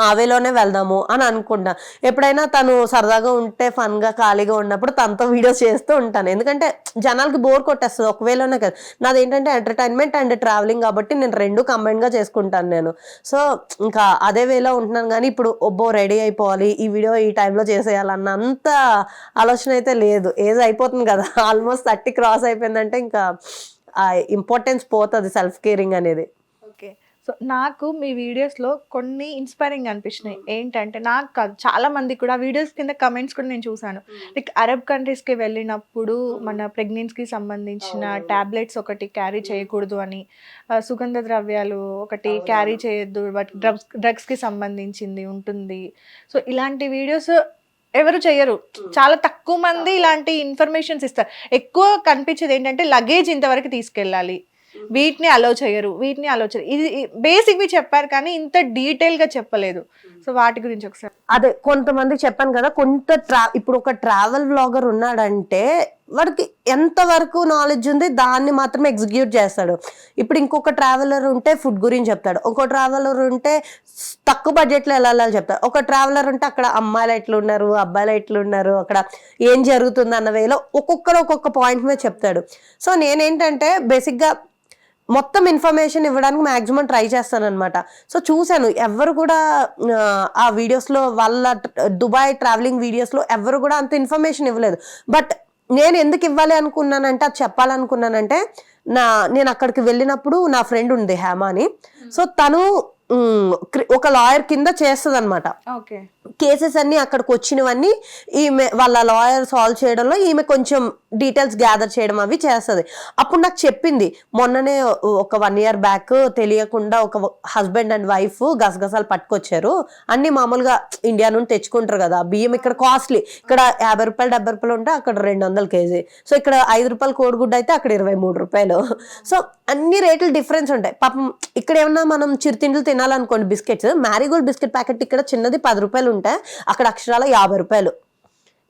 ఆవేలోనే వెళ్దాము అని అనుకుంటా. ఎప్పుడైనా తను సరదాగా ఉంటే, ఫన్గా ఖాళీగా ఉన్నప్పుడు తనతో వీడియోస్ చేస్తూ ఉంటాను. ఎందుకంటే జనాలకి బోర్ కొట్టేస్తుంది ఒకవేళనే కదా. నాది ఏంటంటే ఎంటర్టైన్మెంట్ అండ్ ట్రావెలింగ్ కాబట్టి నేను రెండు కంబైన్గా చేసుకుంటాను నేను. సో ఇంకా అదే వేలో ఉంటున్నాను. కానీ ఇప్పుడు రెడీ అయిపోవాలి, ఈ వీడియో ఈ టైంలో చేసేయాలన్న అంత ఆలోచన అయితే లేదు. ఏజ్ అయిపోతుంది కదా, ఆల్మోస్ట్ 30 క్రాస్ అయిపోయిందంటే ఇంకా ఇంపార్టెన్స్ పోతుంది సెల్ఫ్ కేరింగ్ అనేది. ఓకే. సో నాకు మీ వీడియోస్లో కొన్ని ఇన్స్పైరింగ్ అనిపించినాయి. ఏంటంటే నాకు కాదు, చాలా మంది కూడా వీడియోస్ కింద కమెంట్స్ కూడా నేను చూసాను. లైక్ అరబ్ కంట్రీస్కి వెళ్ళినప్పుడు మన ప్రెగ్నెన్సీకి సంబంధించిన టాబ్లెట్స్ ఒకటి క్యారీ చేయకూడదు అని, సుగంధ ద్రవ్యాలు ఒకటి క్యారీ చేయొద్దు, వాటి డ్రగ్స్కి సంబంధించింది ఉంటుంది. సో ఇలాంటి వీడియోస్ ఎవరు చేయరు, చాలా తక్కువ మంది ఇలాంటి ఇన్ఫర్మేషన్స్ ఇస్తారు. ఎక్కువ కనిపించేది ఏంటంటే లగేజ్ ఇంతవరకు తీసుకెళ్ళాలి, వీటిని అలో చేయరు. ఇది బేసిక్వి చెప్పారు కానీ ఇంత డీటెయిల్గా చెప్పలేదు. సో వాటి గురించి ఒకసారి. అదే కొంతమందికి చెప్పాను కదా, ఇప్పుడు ఒక ట్రావెల్ వ్లాగర్ ఉన్నాడంటే వాడికి ఎంతవరకు నాలెడ్జ్ ఉంది దాన్ని మాత్రమే ఎగ్జిక్యూట్ చేస్తాడు. ఇప్పుడు ఇంకొక ట్రావెలర్ ఉంటే ఫుడ్ గురించి చెప్తాడు, ఇంకో ట్రావెలర్ ఉంటే తక్కువ బడ్జెట్లో వెళ్ళాలని చెప్తాడు, ఒక ట్రావెలర్ ఉంటే అక్కడ అమ్మాయిలు ఎట్లున్నారు, అబ్బాయిలు ఎట్లున్నారు, అక్కడ ఏం జరుగుతుంది అన్న వేలో ఒక్కొక్కరు ఒక్కొక్క పాయింట్ మీద చెప్తాడు. సో నేనేంటంటే బేసిక్గా మొత్తం ఇన్ఫర్మేషన్ ఇవ్వడానికి మ్యాక్సిమం ట్రై చేస్తాను అనమాట. సో చూశాను ఎవరు కూడా ఆ వీడియోస్లో, వాళ్ళ దుబాయ్ ట్రావెలింగ్ వీడియోస్లో ఎవరు కూడా అంత ఇన్ఫర్మేషన్ ఇవ్వలేదు. బట్ నేను ఎందుకు ఇవ్వాలి అనుకున్నానంటే, అది చెప్పాలనుకున్నానంటే, నేను అక్కడికి వెళ్ళినప్పుడు నా ఫ్రెండ్ ఉంది హేమ అని. సో తను ఒక లాయర్ కింద చేస్తుంది అనమాట. కేసెస్ అన్ని అక్కడికి వచ్చినవన్నీ ఈమె వాళ్ళ లాయర్ సాల్వ్ చేయడంలో ఈమె కొంచెం డీటెయిల్స్ గ్యాదర్ చేయడం అవి చేస్తుంది. అప్పుడు నాకు చెప్పింది, మొన్ననే ఒక 1 year బ్యాక్ తెలియకుండా ఒక హస్బెండ్ అండ్ వైఫ్ గసగసాలు పట్టుకొచ్చారు. అన్ని మామూలుగా ఇండియా నుండి తెచ్చుకుంటారు కదా, బియ్యం ఇక్కడ కాస్ట్లీ, ఇక్కడ 50 రూపాయలు 70 రూపాయలు ఉంటే అక్కడ 200 kg. సో ఇక్కడ 5 రూపాయలు కోడిగుడ్డు అయితే అక్కడ 23 రూపాయలు. సో అన్ని రేట్లు డిఫరెన్స్ ఉంటాయి. పాపం ఇక్కడ ఏమన్నా మనం చిరుతిండ్లు తినాలనుకోండి, బిస్కెట్స్, మ్యారీగోల్డ్ బిస్కెట్ ప్యాకెట్ ఇక్కడ చిన్నది 10 రూపాయలు ఉంటే అక్కడ అక్షరాల 50 రూపాయలు.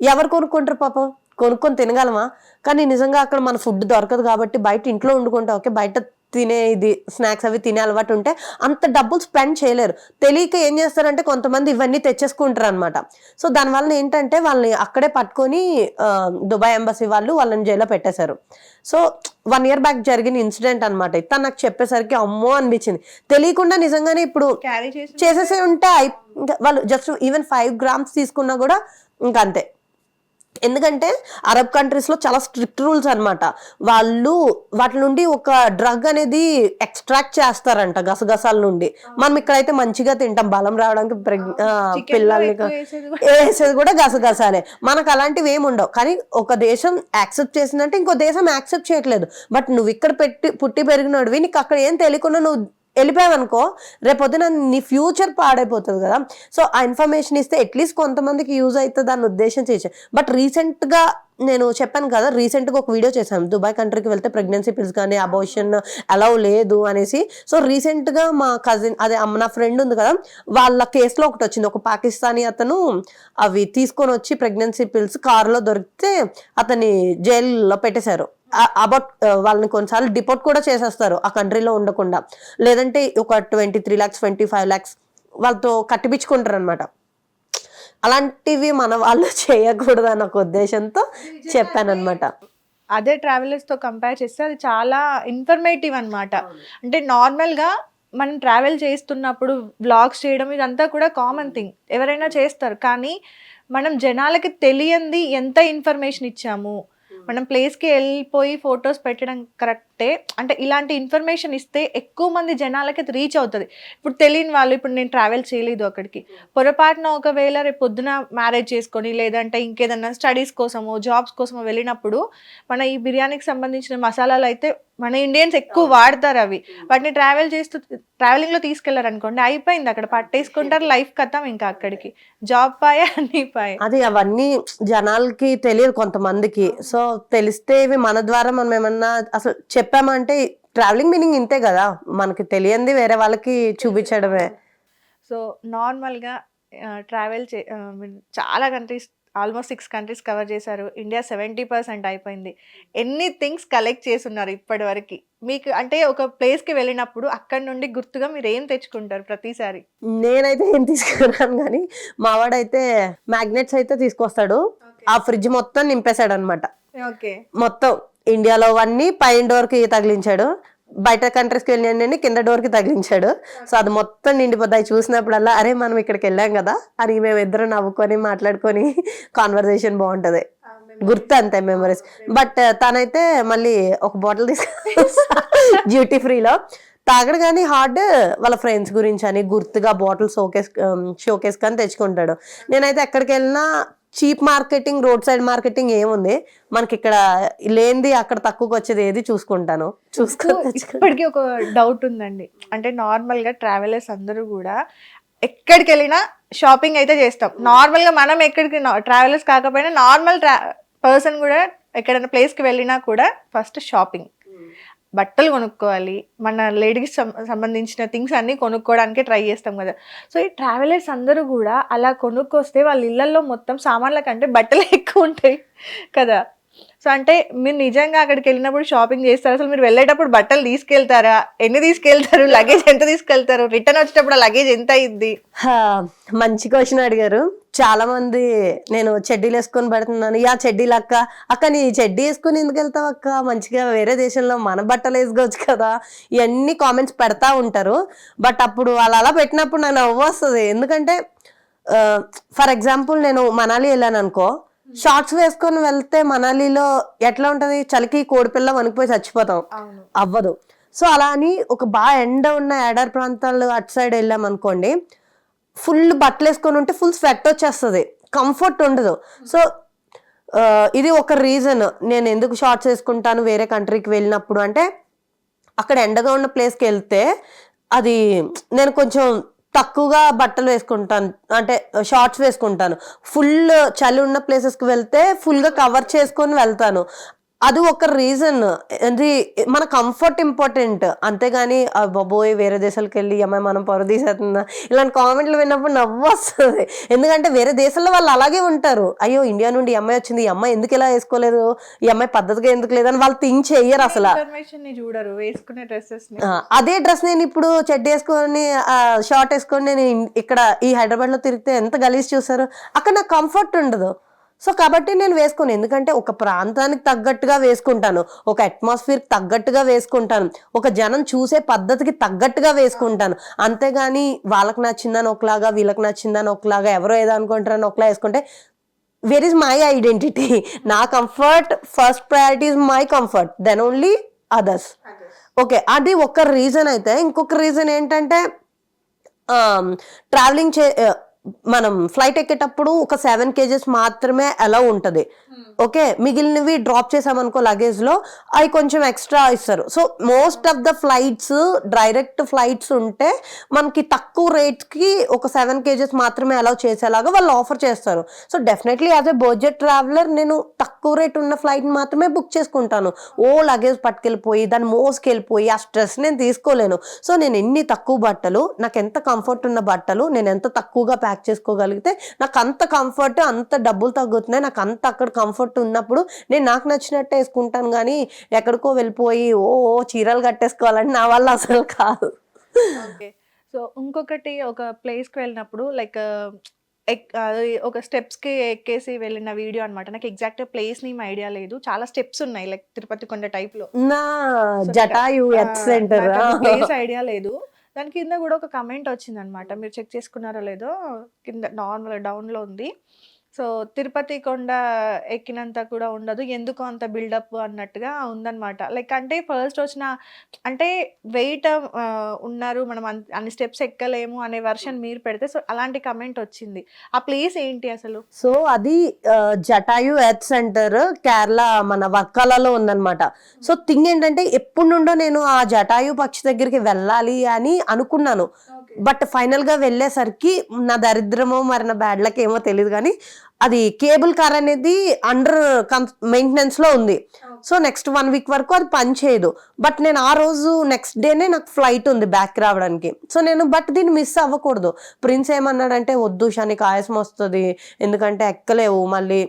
ఎవరు కొనుక్కుంటారు పాపం, కొనుక్కొని తినగలమా? కానీ నిజంగా అక్కడ మన ఫుడ్ దొరకదు కాబట్టి బయట ఇంట్లో వండుకుంటాం. ఓకే, బయట తినే ఇది స్నాక్స్ అవి తినే అలవాటు ఉంటే అంత డబ్బులు స్పెండ్ చేయలేరు. తెలియక ఏం చేస్తారంటే కొంతమంది ఇవన్నీ తెచ్చేసుకుంటారు అనమాట. సో దానివల్ల ఏంటంటే వాళ్ళని అక్కడే పట్టుకొని దుబాయ్ ఎంబసీ వాళ్ళు వాళ్ళని జైల్లో పెట్టేశారు. సో 1 year బ్యాక్ జరిగిన ఇన్సిడెంట్ అనమాట. తను నాకు చెప్పేసరికి అమ్మో అనిపించింది. తెలియకుండా నిజంగానే ఇప్పుడు క్యారీ చేసేసే ఉంటే ఇంకా వాళ్ళు జస్ట్ ఈవెన్ 5 grams తీసుకున్నా కూడా ఇంకా అంతే. ఎందుకంటే అరబ్ కంట్రీస్ లో చాలా స్ట్రిక్ట్ రూల్స్ అనమాట. వాళ్ళు వాటి నుండి ఒక డ్రగ్ అనేది ఎక్స్ట్రాక్ట్ చేస్తారంట గసగసాల నుండి. మనం ఇక్కడైతే మంచిగా తింటాం బలం రావడానికి, పిల్లల్ని వేసేది కూడా గసగసాలే. మనకు అలాంటివి ఏమి ఉండవు. కానీ ఒక దేశం యాక్సెప్ట్ చేసిందంటే ఇంకో దేశం యాక్సెప్ట్ చేయట్లేదు. బట్ నువ్వు ఇక్కడ పుట్టి పెరిగినోడివి, నీకు అక్కడ ఏం తెలియకుండా నువ్వు వెళ్ళిపోయావనుకో రేపొద్దున నీ ఫ్యూచర్ పాడైపోతుంది కదా. సో ఆ ఇన్ఫర్మేషన్ ఇస్తే అట్లీస్ట్ కొంతమందికి యూజ్ అవుతుంది దాని ఉద్దేశం చేసే. బట్ రీసెంట్గా నేను చెప్పాను కదా, రీసెంట్గా ఒక వీడియో చేశాను దుబాయ్ కంట్రీకి వెళ్తే ప్రెగ్నెన్సీ పిల్స్ కానీ అబోర్షన్ అలౌ లేదు అనేసి. సో రీసెంట్గా మా కజిన్ అదే నా ఫ్రెండ్ ఉంది కదా, వాళ్ళ కేసులో ఒకటి వచ్చింది. ఒక పాకిస్తానీ అతను అవి తీసుకొని వచ్చి ప్రెగ్నెన్సీ పిల్స్ కారులో దొరికితే అతన్ని జైల్లో పెట్టేశారు. అబౌట్ వాళ్ళని కొన్నిసార్లు డిపోర్ట్ కూడా చేసేస్తారు ఆ కంట్రీలో ఉండకుండా. లేదంటే ఒక 23 lakhs 25 lakhs వాళ్ళతో కట్టిపించుకుంటారు అనమాట. అలాంటివి మన వాళ్ళు చేయకూడదు అన్న ఒక ఉద్దేశంతో చెప్పాను అనమాట. అదే ట్రావెలర్స్ తో కంపేర్ చేస్తే అది చాలా ఇన్ఫర్మేటివ్ అన్నమాట. అంటే నార్మల్ గా మనం ట్రావెల్ చేస్తున్నప్పుడు వ్లాగ్స్ చేయడం ఇదంతా కూడా కామన్ థింగ్, ఎవరైనా చేస్తారు. కానీ మనం జనాలకి తెలియంది ఎంత ఇన్ఫర్మేషన్ ఇచ్చాము. మనం ప్లేస్కి వెళ్ళిపోయి ఫొటోస్ పెట్టడం కరెక్టే. అంటే ఇలాంటి ఇన్ఫర్మేషన్ ఇస్తే ఎక్కువ మంది జనాలకి అది రీచ్ అవుతుంది. ఇప్పుడు తెలియని వాళ్ళు, ఇప్పుడు నేను ట్రావెల్ చేయలేదు అక్కడికి, పొరపాటున ఒకవేళ రేపు పొద్దున మ్యారేజ్ చేసుకొని లేదంటే ఇంకేదన్నా స్టడీస్ కోసమో జాబ్స్ కోసమో వెళ్ళినప్పుడు మన ఈ బిర్యానీకి సంబంధించిన మసాలాలు అయితే మన ఇండియన్స్ ఎక్కువ వాడతారు. అవి వాటిని ట్రావెలింగ్లో తీసుకెళ్లారు అనుకోండి, అయిపోయింది, అక్కడ పట్టేసుకుంటారు, లైఫ్ కథం. ఇంకా అక్కడికి జాబ్ పాయ అన్ని పాయ. అది అవన్నీ జనాలకి తెలియదు కొంతమందికి. సో తెలిస్తే ఇవి మన ద్వారా మనం ఏమన్నా అసలు చెప్పామంటే ట్రావెలింగ్ మీనింగ్ ఇంతే కదా, మనకి తెలియంది వేరే వాళ్ళకి చూపించడమే. సో నార్మల్గా ట్రావెల్ చాలా కంట్రీస్, ఆల్మోస్ట్ 6 countries కవర్ చేశారు. ఇండియా 70% అయిపోయింది. ఎన్ని థింగ్స్ కలెక్ట్ చేస్తున్నారు ఇప్పటి వరకు? మీకు అంటే ఒక ప్లేస్కి వెళ్ళినప్పుడు అక్కడ నుండి గుర్తుగా మీరు ఏం తెచ్చుకుంటారు ప్రతిసారి? నేనైతే ఏం తీసుకున్నాను కానీ మా వాడైతే మ్యాగ్నెట్స్ అయితే తీసుకొస్తాడు. ఆ ఫ్రిడ్జ్ మొత్తం నింపేశాడు అనమాట. ఓకే, మొత్తం ఇండియాలో అన్నీ పైన డోర్కి తగిలించాడు, బయట కంట్రీస్కి వెళ్ళి కింద డోర్కి తగిలించాడు. సో అది మొత్తం నిండిపోతాయి. చూసినప్పుడల్లా అరే మనం ఇక్కడికి వెళ్ళాం కదా అని మేము ఇద్దరు నవ్వుకొని మాట్లాడుకొని కాన్వర్సేషన్ బాగుంటది, గుర్తు అంతే మెమరీస్. బట్ తనైతే మళ్ళీ ఒక బాటిల్ డ్యూటీ ఫ్రీలో తాగడు కానీ హార్డ్ వాళ్ళ ఫ్రెండ్స్ గురించి అని గుర్తుగా బాటిల్ షోకేస్ కానీ తెచ్చుకుంటాడు. నేనైతే ఎక్కడికి వెళ్ళినా cheap marketing, road side marketing ఏముంది మనకి ఇక్కడ లేనిది అక్కడ తక్కువకి వచ్చేది ఏది చూసుకుంటాను. ఇప్పటికీ ఒక డౌట్ ఉందండి. అంటే నార్మల్ గా ట్రావెలర్స్ అందరూ కూడా ఎక్కడికి వెళ్ళినా షాపింగ్ అయితే చేస్తాం. నార్మల్ గా మనం ఎక్కడికి ట్రావెలర్స్ కాకపోయినా నార్మల్ పర్సన్ కూడా ఎక్కడైనా ప్లేస్కి వెళ్ళినా కూడా ఫస్ట్ షాపింగ్, బట్టలు కొనుక్కోవాలి, మన లేడీకి సంబంధించిన థింగ్స్ అన్నీ కొనుక్కోవడానికి ట్రై చేస్తాం కదా. సో ఈ ట్రావెలర్స్ అందరూ కూడా అలా కొనుక్కొస్తే వాళ్ళ ఇళ్లలో మొత్తం సామాన్ల కంటే బట్టలు ఎక్కువ ఉంటాయి కదా. సో అంటే మీరు నిజంగా అక్కడికి వెళ్ళినప్పుడు షాపింగ్ చేస్తారు, అసలు మీరు వెళ్ళేటప్పుడు బట్టలు తీసుకెళ్తారా? ఎన్ని తీసుకెళ్తారు? లగేజ్ ఎంత తీసుకెళ్తారు? రిటర్న్ వచ్చేటప్పుడు లగేజ్ ఎంత అయింది? మంచి క్వశ్చన్ అడిగారు. చాలా మంది నేను చెడ్డీలు వేసుకొని పడుతున్నాను, యా చెడ్డీలు అక్క నీ చెడ్డీ వేసుకొని ఎందుకు వెళ్తావు అక్క, మంచిగా వేరే దేశంలో మన బట్టలు వేసుకోవచ్చు కదా, ఇవన్నీ కామెంట్స్ పెడతా ఉంటారు. బట్ అప్పుడు వాళ్ళు అలా పెట్టినప్పుడు నాకు నవ్వు వస్తుంది. ఎందుకంటే ఫర్ ఎగ్జాంపుల్ నేను మనాలి వెళ్ళాను అనుకో, షార్ట్స్ వేసుకొని వెళ్తే మనాలిలో ఎట్లా ఉంటది, చలికి కోడిపిల్ల వణికిపోయి చచ్చిపోతాం, అవ్వదు. సో అలా అని ఒక బాగా ఎండ ఉన్న ఎడారి ప్రాంతాలు అటు సైడ్ వెళ్ళాం అనుకోండి, ఫుల్ బట్టలు వేసుకొని ఉంటే ఫుల్ స్వెట్ వచ్చేస్తుంది, కంఫర్ట్ ఉండదు. సో ఇది ఒక రీజన్ నేను ఎందుకు షార్ట్స్ వేసుకుంటాను వేరే కంట్రీకి వెళ్ళినప్పుడు. అంటే అక్కడ ఎండగా ఉన్న ప్లేస్కి వెళ్తే అది నేను కొంచెం తక్కువగా బట్టలు వేసుకుంటాను, అంటే షార్ట్స్ వేసుకుంటాను. ఫుల్ చలి ఉన్న ప్లేసెస్కి వెళ్తే ఫుల్గా కవర్ చేసుకొని వెళ్తాను. అది ఒక రీజన్. అది మన కంఫర్ట్ ఇంపార్టెంట్, అంతేగాని బాబోయ్ వేరే దేశాలకు వెళ్ళి ఈ అమ్మాయి మనం పరుదీసేస్తుందా ఇలాంటి కామెంట్లు విన్నప్పుడు నవ్వు వస్తుంది. ఎందుకంటే వేరే దేశాల్లో వాళ్ళు అలాగే ఉంటారు. అయ్యో ఇండియా నుండి ఈ అమ్మాయి వచ్చింది, ఈ అమ్మాయి ఎందుకు ఇలా వేసుకోలేదు, ఈ అమ్మాయి పద్ధతిగా ఎందుకు లేదని వాళ్ళు థింక్ చెయ్యరు అసలు. చూడరు వేసుకునే డ్రెస్సెస్. అదే డ్రెస్ నేను ఇప్పుడు చెడ్డ వేసుకొని షార్ట్ వేసుకొని నేను ఇక్కడ ఈ హైదరాబాద్ లో తిరిగితే ఎంత గలీజ్ చూసారు, అక్కడ నాకు కంఫర్ట్ ఉండదు. సో కాబట్టి నేను వేసుకోను, ఎందుకంటే ఒక ప్రాంతానికి తగ్గట్టుగా వేసుకుంటాను, ఒక అట్మాస్ఫియర్ తగ్గట్టుగా వేసుకుంటాను, ఒక జనం చూసే పద్ధతికి తగ్గట్టుగా వేసుకుంటాను. అంతేగాని వాళ్ళకి నచ్చిందని ఒకలాగా వీళ్ళకి నచ్చిందని ఒకలాగా ఎవరో ఏదో అనుకుంటారని ఒకలా వేసుకుంటే వేర్ ఈస్ మై ఐడెంటిటీ. నా comfort first priority is my comfort, then only others. Okay, అది ఒక రీజన్. అయితే ఇంకొక రీజన్ ఏంటంటే ట్రావెలింగ్ మనం ఫ్లైట్ ఎక్కేటప్పుడు ఒక 7 kgs మాత్రమే అలౌ ఉంటుంది. ఓకే, మిగిలినవి డ్రాప్ చేసామనుకో లగేజ్ లో అవి కొంచెం ఎక్స్ట్రా ఇస్తారు. So most of the flights direct flights ఉంటే మనకి తక్కువ రేట్స్ కి ఒక 7 kgs మాత్రమే అలౌ చేసేలాగా వాళ్ళు ఆఫర్ చేస్తారు. So definitely as a budget traveller నేను తక్కువ రేట్ ఉన్న ఫ్లైట్ మాత్రమే బుక్ చేసుకుంటాను. ఓ లగేజ్ పట్టుకెళ్ళిపోయి దాన్ని మోసుకెళ్ళిపోయి ఆ స్ట్రెస్ నేను తీసుకోలేను. సో నేను ఎన్ని తక్కువ బట్టలు, నాకు ఎంత కంఫర్ట్ ఉన్న బట్టలు నేను ఎంత తక్కువగా ప్యాక్ చేసుకోగలిగితే నాకు అంత కంఫర్ట్, అంత డబ్బులు తగ్గుతున్నాయి, నాకు అంత అక్కడ కంఫర్ట్ ఉన్నప్పుడు నేను నాకు నచ్చినట్టు వేసుకుంటాను. కానీ ఎక్కడికో వెళ్ళిపోయి ఓ చీరలు కట్టేసుకోవాలని నా వల్ల అసలు కాదు. సో ఇంకొకటి, ఒక ప్లేస్కి వెళ్ళినప్పుడు లైక్ ఒక స్టెప్స్కి ఎక్కేసి వెళ్ళిన వీడియో అనమాట. నాకు ఎగ్జాక్ట్ ప్లేస్ నేమ్ ఐడియా లేదు, చాలా స్టెప్స్ ఉన్నాయి లైక్ తిరుపతి కొండ టైప్ లో. నా Jatayu earth centre place idea లేదు. దాని కింద కూడా ఒక కమెంట్ వచ్చింది అనమాట, మీరు చెక్ చేసుకున్నారో లేదో, కింద నార్మల్ డౌన్లో ఉంది. సో తిరుపతి కొండ ఎక్కినంత కూడా ఉండదు, ఎందుకు అంత బిల్డప్ అన్నట్టుగా ఉందన్నమాట. లైక్ అంటే ఫస్ట్ వచ్చిన అంటే వెయిట్ ఉన్నారు, మనం అన్ని స్టెప్స్ ఎక్కలేము అనే వర్షన్ మీరు పెడితే సో అలాంటి కమెంట్ వచ్చింది. ఆ ప్లేస్ ఏంటి అసలు? సో అది జటాయు ఎర్త్ సెంటర్ కేరళ మన వర్కలలో ఉందన్నమాట. సో థింగ్ ఏంటంటే ఎప్పుడు నుండో నేను ఆ జటాయు పక్షి దగ్గరికి వెళ్ళాలి అని అనుకున్నాను. బట్ ఫైనల్ గా వెళ్ళేసరికి నా దరిద్రమో మరి నా బ్యాడ్ లక్ ఏమో తెలియదు కానీ అది కేబుల్ కార్ అనేది అండర్ మెయింటెనెన్స్ లో ఉంది. సో నెక్స్ట్ 1 week వరకు అది పని చేయదు. బట్ నేను ఆ రోజు నెక్స్ట్ డేనే నాకు ఫ్లైట్ ఉంది బ్యాక్ రావడానికి. సో నేను బట్ దీన్ని మిస్ అవ్వకూడదు. ప్రిన్స్ ఏమన్నాడంటే వద్దు షానికి ఆయాసం వస్తుంది, ఎందుకంటే ఎక్కలేవు, మళ్ళీ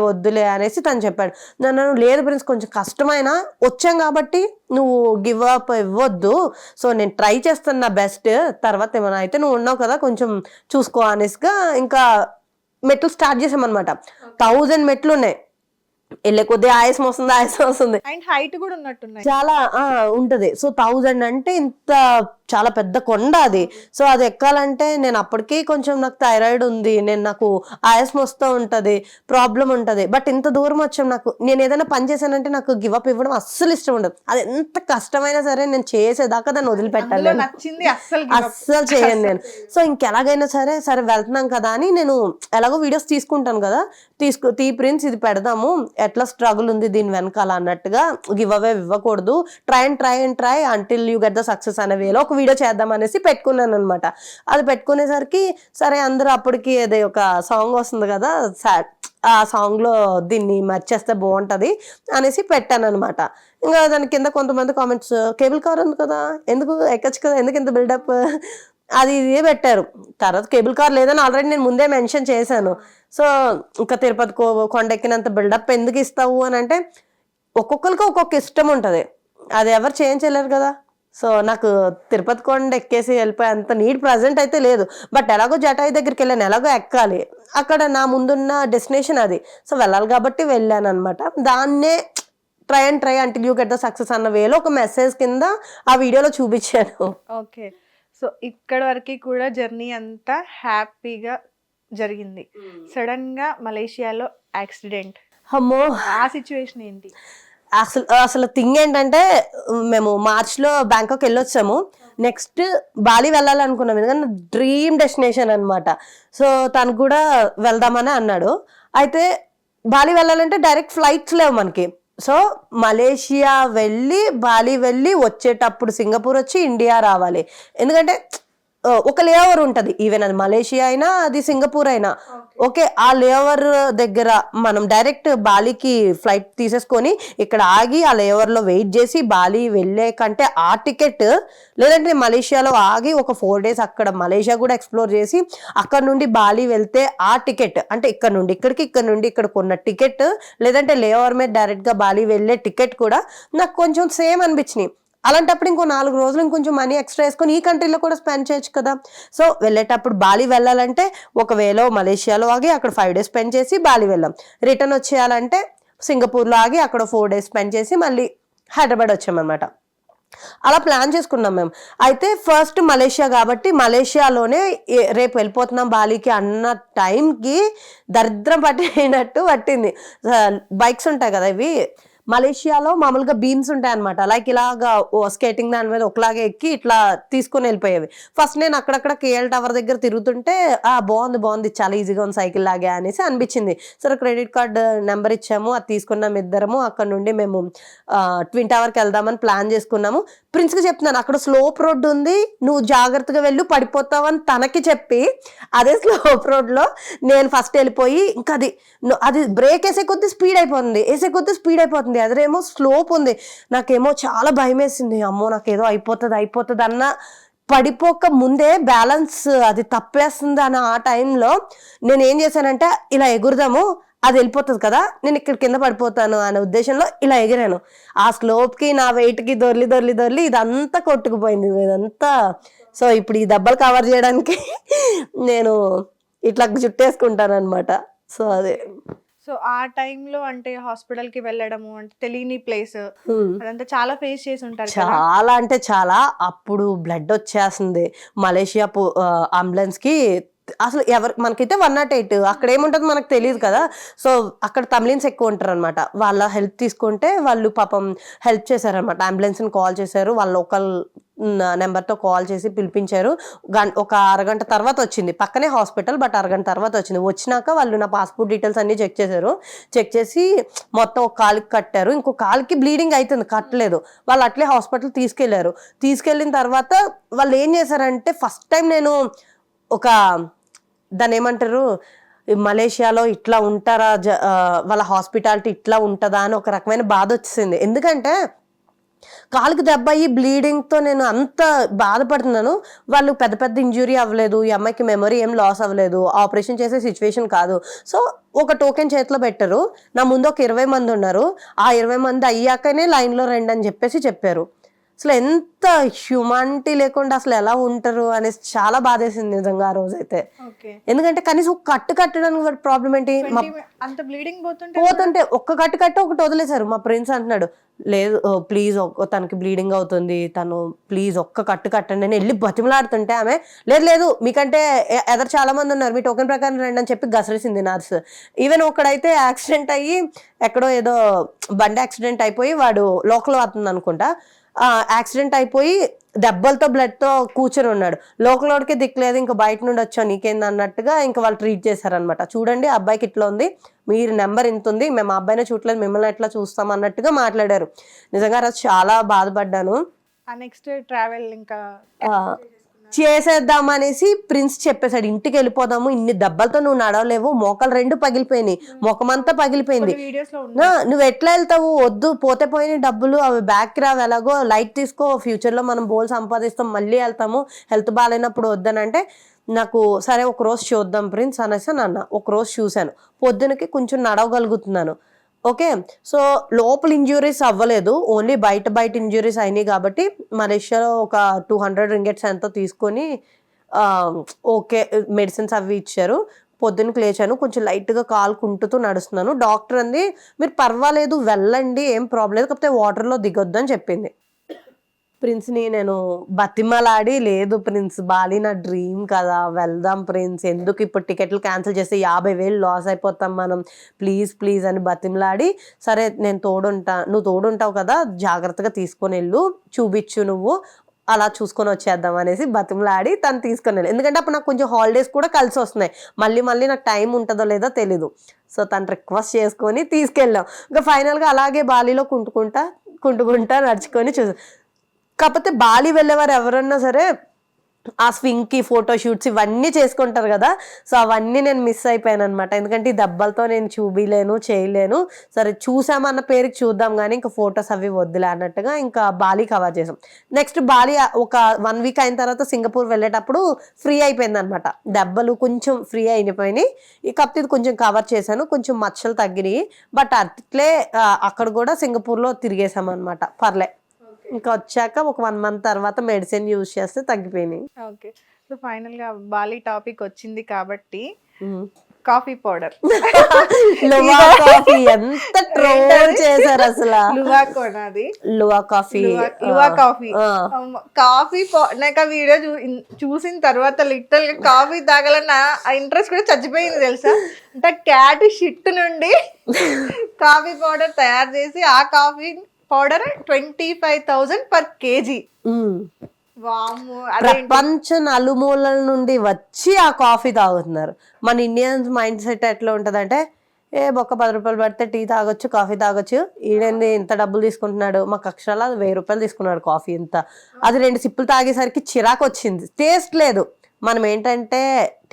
వద్దులే అనేసి తను చెప్పాడు. నన్ను లేదు ప్రిన్స్ కొంచెం కష్టమైనా వచ్చాం కాబట్టి నువ్వు గివ్ అప్ ఇవ్వద్దు, సో నేను ట్రై చేస్తాను నా బెస్ట్, తర్వాత ఏమైనా అయితే నువ్వు ఉన్నావు కదా కొంచెం చూసుకో అనేసిగా ఇంకా మెట్లు స్టార్ట్ చేసామన్నమాట. 1000 మెట్లు ఉన్నాయి. వెళ్ళే కొద్ది ఆయాసం వస్తుంది. అండ్ హైట్ కూడా ఉన్నట్టున్నాయి చాలా ఉంటది. సో 1000 అంటే ఇంత చాలా పెద్ద కొండ అది. సో అది ఎక్కాలంటే నేను అప్పటికీ కొంచెం నాకు థైరాయిడ్ ఉంది, నాకు ఆయాసం వస్తూ ఉంటది, ప్రాబ్లం ఉంటది. బట్ ఇంత దూరం వచ్చాం, నేను ఏదైనా పని చేశానంటే నాకు గివ్ అప్ ఇవ్వడం అస్సలు ఇష్టం ఉండదు. అది ఎంత కష్టమైనా సరే నేను చేసేదాకా దాన్ని వదిలిపెట్టాలి, అస్సలు చేయను నేను. సో ఇంకెలాగైనా సరే వెళ్తున్నాం కదా అని నేను ఎలాగో వీడియోస్ తీసుకుంటాను కదా, ప్రిన్స్ ఇది పెడదాము, ఎట్లా స్ట్రగుల్ ఉంది దీని వెనకాల అన్నట్టుగా, గివ్ అవే ఇవ్వకూడదు, try until you get the success అనే వేలో ఒక వీడియో చేద్దాం అనేసి పెట్టుకున్నాను అనమాట. అది పెట్టుకునేసరికి సరే అందరూ అప్పటికి అదే ఒక సాంగ్ వస్తుంది కదా, ఆ సాంగ్ లో దీన్ని మర్చేస్తే బాగుంటది అనేసి పెట్టాను అనమాట. ఇంకా దాని కింద కొంతమంది కామెంట్స్, కేబుల్ కార్ ఉంది కదా ఎందుకు ఎక్కచ్చు కదా, ఎందుకు ఇంత బిల్డప్ అది ఇదే పెట్టారు. తర్వాత కేబుల్ కార్ లేదని ఆల్రెడీ నేను ముందే మెన్షన్ చేశాను. సో ఇంకా తిరుపతి కొండ ఎక్కినంత బిల్డప్ ఎందుకు ఇస్తావు అని అంటే ఒక్కొక్కరికి ఒక్కొక్క ఇష్టం ఉంటుంది, అది ఎవరు చేయించలేరు కదా. సో నాకు తిరుపతి కొండ ఎక్కేసి వెళ్ళిపోయి అంత నీడ్ ప్రజెంట్ అయితే లేదు. బట్ ఎలాగో జటాయి దగ్గరికి వెళ్ళాను, ఎలాగో ఎక్కాలి, అక్కడ నా ముందున్న డెస్టినేషన్ అది. సో వెళ్ళాలి కాబట్టి వెళ్ళాను అనమాట. దాన్నే try until you get the success అన్న వేలో ఒక మెసేజ్ కింద ఆ వీడియోలో చూపించాను. ఓకే, సో ఇక్కడ వరకు కూడా జర్నీ అంతా హ్యాపీగా జరిగింది. సడన్ గా మలేషియాలో యాక్సిడెంట్, అమ్మో ఆ సిచ్యువేషన్ ఏంటి? అసలు థింగ్ ఏంటంటే మేము మార్చ్లో బ్యాంకాక్ వెళ్ళొచ్చాము. నెక్స్ట్ బాలి వెళ్ళాలనుకున్నాం, ఎందుకంటే డ్రీమ్ డెస్టినేషన్ అనమాట. సో తను కూడా వెళ్దామని అన్నాడు. అయితే బాలి వెళ్ళాలంటే డైరెక్ట్ ఫ్లైట్స్ లేవు మనకి. సో మలేషియా వెళ్ళి బాలి వెళ్ళి వచ్చేటప్పుడు సింగపూర్ వచ్చి ఇండియా రావాలి. ఎందుకంటే ఒక లేఓవర్ ఉంటది, ఈవెన్ అది మలేషియా అయినా అది సింగపూర్ అయినా. ఓకే, ఆ లేఓవర్ దగ్గర మనం డైరెక్ట్ బాలీకి ఫ్లైట్ తీసేసుకొని ఇక్కడ ఆగి ఆ లేఓవర్ లో వెయిట్ చేసి బాలి వెళ్ళే కంటే ఆ టికెట్, లేదంటే మలేషియాలో ఆగి ఒక 4 days అక్కడ మలేషియా కూడా ఎక్స్ప్లోర్ చేసి అక్కడ నుండి బాలి వెళ్తే ఆ టికెట్, అంటే ఇక్కడ నుండి ఇక్కడికి ఇక్కడ నుండి ఇక్కడ కొన్న టికెట్, లేదంటే లేఓవర్ మీద డైరెక్ట్ గా బాలి వెళ్ళే టికెట్ కూడా నాకు కొంచెం సేమ్ అనిపించినాయి. అలాంటప్పుడు ఇంకో 4 రోజులు ఇంకొంచెం మనీ ఎక్స్ట్రా వేసుకొని ఈ కంట్రీలో కూడా స్పెండ్ చేయొచ్చు కదా. సో వెళ్ళేటప్పుడు బాలి వెళ్ళాలంటే ఒకవేళ మలేషియాలో ఆగి అక్కడ 5 days స్పెండ్ చేసి బాలి వెళ్ళాం. రిటర్న్ వచ్చేయాలంటే సింగపూర్లో ఆగి అక్కడ 4 days స్పెండ్ చేసి మళ్ళీ హైదరాబాద్ వచ్చామన్నమాట. అలా ప్లాన్ చేసుకున్నాం మేము. అయితే ఫస్ట్ మలేషియా కాబట్టి మలేషియాలోనే రేపు వెళ్ళిపోతున్నాం బాలీకి అన్న టైంకి దరిద్రం పట్టినట్టు పట్టింది. బైక్స్ ఉంటాయి కదా ఇవి, మలేషియాలో మామూలుగా బీమ్స్ ఉంటాయి అనమాట, లైక్ ఇలాగా స్కేటింగ్ దాని మీద ఒకలాగే ఎక్కి ఇట్లా తీసుకొని వెళ్ళిపోయేవి. ఫస్ట్ నేను అక్కడక్కడ కేఎల్ టవర్ దగ్గర తిరుగుతుంటే బాగుంది చాలా ఈజీగా ఉంది సైకిల్ లాగే అనేసి అనిపించింది. సరే క్రెడిట్ కార్డ్ నెంబర్ ఇచ్చాము, అది తీసుకున్నాం ఇద్దరము. అక్కడ నుండి మేము ట్విన్ టవర్కి వెళ్దామని ప్లాన్ చేసుకున్నాము. ప్రిన్స్కి చెప్తున్నాను అక్కడ స్లోప్ రోడ్ ఉంది, నువ్వు జాగ్రత్తగా వెళ్ళు పడిపోతావని తనకి చెప్పి అదే స్లోప్ రోడ్లో నేను ఫస్ట్ వెళ్ళిపోయి ఇంకా అది బ్రేక్ వేసే కొద్దీ స్పీడ్ అయిపోతుంది, అదేమో స్లోప్ ఉంది. నాకేమో చాలా భయం వేసింది, అమ్మో నాకేదో అయిపోతుంది అన్న పడిపోక ముందే బ్యాలెన్స్ అది తప్పేస్తుంది అన్న ఆ టైంలో నేను ఏం చేశానంటే ఇలా ఎగురుదాము, అది వెళ్ళిపోతుంది కదా, నేను ఇక్కడ కింద పడిపోతాను అనే ఉద్దేశంలో ఇలా ఎగిరాను. ఆ స్లోప్కి నా వెయిట్కి దొర్లి ఇదంతా కొట్టుకుపోయింది ఇదంతా. సో ఇప్పుడు ఈ దెబ్బలు కవర్ చేయడానికి నేను ఇట్లా చుట్టేసుకుంటాను అనమాట. సో అదే. సో ఆ టైంలో అంటే హాస్పిటల్కి వెళ్ళడము అంటే తెలియని ప్లేస్, అదంతా చాలా ఫేస్ చేసి ఉంటారు. చాలా అంటే చాలా. అప్పుడు బ్లడ్ వచ్చేస్తుంది మలేషియా అంబులెన్స్ కి. అసలు మనకైతే 108, అక్కడ ఏముంటుంది మనకు తెలియదు కదా. సో అక్కడ తమిళన్స్ ఎక్కువ ఉంటారు అనమాట. వాళ్ళ హెల్ప్ తీసుకుంటే వాళ్ళు పాపం హెల్ప్ చేశారనమాట. అంబులెన్స్ని కాల్ చేశారు, వాళ్ళ లోకల్ నెంబర్తో కాల్ చేసి పిలిపించారు. ఒక అరగంట తర్వాత వచ్చింది, పక్కనే హాస్పిటల్, బట్ అరగంట తర్వాత వచ్చింది. వచ్చినాక వాళ్ళు నా పాస్పోర్ట్ డీటెయిల్స్ అన్ని చెక్ చేశారు. చెక్ చేసి మొత్తం ఒక కాలుకి కట్టారు, ఇంకో కాలుకి బ్లీడింగ్ అవుతుంది, కట్టలేదు. వాళ్ళు అట్లే హాస్పిటల్ తీసుకెళ్ళిన తర్వాత వాళ్ళు ఏం చేశారంటే, ఫస్ట్ టైం నేను దాన్ని ఏమంటారు, మలేషియాలో ఇట్లా ఉంటారా, వాళ్ళ హాస్పిటాలిటీ ఇట్లా ఉంటుందా అని ఒక రకమైన బాధ వచ్చింది. ఎందుకంటే కాలుకి దెబ్బ అయ్యి బ్లీడింగ్తో నేను అంత బాధపడుతున్నాను. వాళ్ళు పెద్ద ఇంజ్యూరీ అవ్వలేదు, ఈ అమ్మాయికి మెమరీ ఏం లాస్ అవ్వలేదు, ఆపరేషన్ చేసే సిచ్యువేషన్ కాదు. సో ఒక టోకెన్ చేతిలో పెట్టారు, నా ముందు ఒక 20 మంది ఉన్నారు. ఆ 20 మంది అయ్యాకనే లైన్లో రండి అని చెప్పారు. అసలు ఎంత హ్యూమానిటీ లేకుండా అసలు ఎలా ఉంటారు అనేసి చాలా బాధేసింది నిజంగా ఆ రోజైతే. ఎందుకంటే కనీసం ఒక కట్టడానికి ప్రాబ్లం ఏంటి, పోతుంటే ఒక్క కట్టు ఒకటి వదిలేశారు. మా ఫ్రెండ్స్ అంటున్నాడు, లేదు ప్లీజ్ తనకి బ్లీడింగ్ అవుతుంది, తను ప్లీజ్ ఒక్క కట్టండి అని వెళ్ళి బతిమలాడుతుంటే ఆమె లేదు మీకంటే ఎదరు చాలా మంది ఉన్నారు, మీ టోకెన్ ప్రకారం రండి అని చెప్పి గసరేసింది నర్స్. ఈవెన్ ఒకడైతే యాక్సిడెంట్ అయ్యి ఎక్కడో ఏదో బండి యాక్సిడెంట్ అయిపోయి వాడు లోకల్ అవుతుంది అనుకుంటా, యాక్సిడెంట్ అయిపోయి దెబ్బలతో బ్లడ్తో కూర్చొని ఉన్నాడు. లోకల్ వాడికి దిక్కులేదు, ఇంకా బయట నుండి వచ్చావు నీకేంది అన్నట్టుగా ఇంకా వాళ్ళు ట్రీట్ చేశారనమాట. చూడండి అబ్బాయికి ఇట్లా ఉంది, మీరు నెంబర్ ఇంత ఉంది, మేము అబ్బాయినే చూడలేదు, మిమ్మల్ని ఎట్లా చూస్తాం అన్నట్టుగా మాట్లాడారు. నిజంగా రోజు చాలా బాధపడ్డాను. నెక్స్ట్ ట్రావెల్ ఇంకా చేసేద్దామనేసి ప్రిన్స్ చెప్పేశాడు, ఇంటికి వెళ్ళిపోదాము, ఇన్ని దెబ్బలతో నువ్వు నడవలేవు, మోకాలు 2 పగిలిపోయినాయి, ముఖమంతా పగిలిపోయింది, నువ్వు ఎట్లా వెళ్తావు, వద్దు పోతే పోయిన డబ్బులు అవి బ్యాక్ రావు, ఎలాగో లైట్ తీసుకో, ఫ్యూచర్ లో మనం బోల్ సంపాదిస్తాం, మళ్ళీ వెళ్తాము, హెల్త్ బాగాలేనప్పుడు వద్దనంటే నాకు సరే ఒక రోజు చూద్దాం ప్రిన్స్ అనేసి అన్న. ఒక రోజు చూశాను, పొద్దునకి కొంచెం నడవగలుగుతున్నాను. ఓకే, సో లోపల ఇంజ్యూరీస్ అవ్వలేదు, ఓన్లీ బయట ఇంజ్యూరీస్ అయినాయి. కాబట్టి మలేషియాలో ఒక 200 రింగెట్స్ ఎంతో తీసుకొని ఓకే మెడిసిన్స్ అవి ఇచ్చారు. పొద్దున్నకి లేచాను, కొంచెం లైట్గా కాలు కుంటుతూ నడుస్తున్నాను. డాక్టర్ అంది మీరు పర్వాలేదు వెళ్ళండి, ఏం ప్రాబ్లం లేదు, కాకపోతే వాటర్లో దిగొద్దు అని చెప్పింది. ప్రిన్స్ని నేను బతిమలాడి, లేదు ప్రిన్స్ బాలి నా డ్రీమ్ కదా, వెళ్దాం ప్రిన్స్, ఎందుకు ఇప్పుడు టికెట్లు క్యాన్సిల్ చేస్తే 50,000 లాస్ అయిపోతాం మనం, ప్లీజ్ అని బతిమలాడి, సరే నేను నువ్వు తోడుంటావు కదా, జాగ్రత్తగా తీసుకొని వెళ్ళు, చూపించు నువ్వు, అలా చూసుకొని వచ్చేద్దాం అనేసి బతిమలాడి తను తీసుకొని వెళ్ళి. ఎందుకంటే అప్పుడు నాకు కొంచెం హాలిడేస్ కూడా కలిసి వస్తున్నాయి, మళ్ళీ నాకు టైం ఉంటుందో లేదో తెలీదు. సో తను రిక్వెస్ట్ చేసుకొని తీసుకెళ్ళాం. ఇంకా ఫైనల్గా అలాగే బాలీలో కుంటుకుంటా నడుచుకొని కాకపోతే బాలి వెళ్ళేవారు ఎవరన్నా సరే ఆ స్వింగ్ కి ఫోటో షూట్స్ ఇవన్నీ చేసుకుంటారు కదా, సో అవన్నీ నేను మిస్ అయిపోయాను అనమాట. ఎందుకంటే ఈ దెబ్బలతో నేను చూపిలేను, చేయలేను. సరే చూసామన్న పేరుకి చూద్దాం కానీ ఇంకా ఫొటోస్ అవి వద్దులే అన్నట్టుగా ఇంకా బాలి కవర్ చేసాం. నెక్స్ట్ బాలి ఒక 1 వీక్ అయిన తర్వాత సింగపూర్ వెళ్ళేటప్పుడు ఫ్రీ అయిపోయింది అనమాట. దెబ్బలు కొంచెం ఫ్రీ అయిపోయినాయి. కాకపోతే ఇది కొంచెం కవర్ చేశాను, కొంచెం మచ్చలు తగ్గినాయి. బట్ అట్లే అక్కడ కూడా సింగపూర్లో తిరిగేసాం అనమాట. పర్లే. ఇంకా వచ్చాక ఒక 1 మంత్ తర్వాత మెడిసిన్ యూజ్ చేస్తే తగ్గిపోయినాయి. ఓకే. సో ఫైనల్ గా బాలి టాపిక్ వచ్చింది కాబట్టి కాఫీ పౌడర్ లువా కాఫీ ఎంత ట్రోల్ చేశారు అసలు. లువాకోనాది Lua coffee, Lua coffee. Coffee నాకు ఆ వీడియో చూసిన తర్వాత లిటరల్ గా కాఫీ తాగాలన్న ఆ ఇంట్రెస్ట్ కూడా చచ్చిపోయింది తెలుసా. అంటే క్యాట్ షిట్ నుండి కాఫీ పౌడర్ తయారు చేసి ఆ కాఫీ పౌడర్ 25,000 per kg. ప్రపంచ నలుమూలల నుండి వచ్చి ఆ కాఫీ తాగుతున్నారు. మన ఇండియన్స్ మైండ్ సెట్ ఎట్లా ఉంటదంటే, బొక్క 10 రూపాయలు పడితే టీ తాగొచ్చు, కాఫీ తాగొచ్చు, ఈడేంది ఇంత డబ్బులు తీసుకుంటున్నాడు, మాకు అక్షరాల 1000 రూపాయలు తీసుకున్నాడు కాఫీ ఇంత. అది 2 సిప్పులు తాగేసరికి చిరాకు వచ్చింది, టేస్ట్ లేదు. మనం ఏంటంటే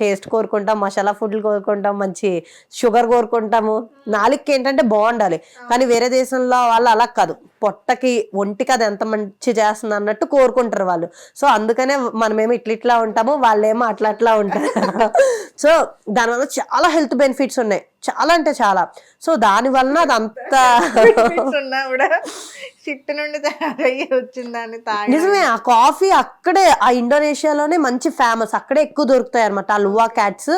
టేస్ట్ కోరుకుంటాం, మసాలా ఫుడ్లు కోరుకుంటాం, మంచి షుగర్ కోరుకుంటాము, నాలుగుకి ఏంటంటే బాగుండాలి. కానీ వేరే దేశంలో వాళ్ళు అలా కాదు, పొట్టకి ఒంటికి అది ఎంత మంచి చేస్తుంది అన్నట్టు కోరుకుంటారు వాళ్ళు. సో అందుకనే మనమేమో ఇట్లా ఉంటాము, వాళ్ళేమో అట్లా ఉంటారు. సో దానివల్ల చాలా హెల్త్ బెనిఫిట్స్ ఉన్నాయి, చాలా అంటే చాలా. సో దాని వలన అదంతా నిజమే. ఆ కాఫీ అక్కడే ఆ ఇండోనేషియాలోనే మంచి ఫేమస్, అక్కడే ఎక్కువ దొరుకుతాయి అనమాట. ఆ లువా క్యాట్స్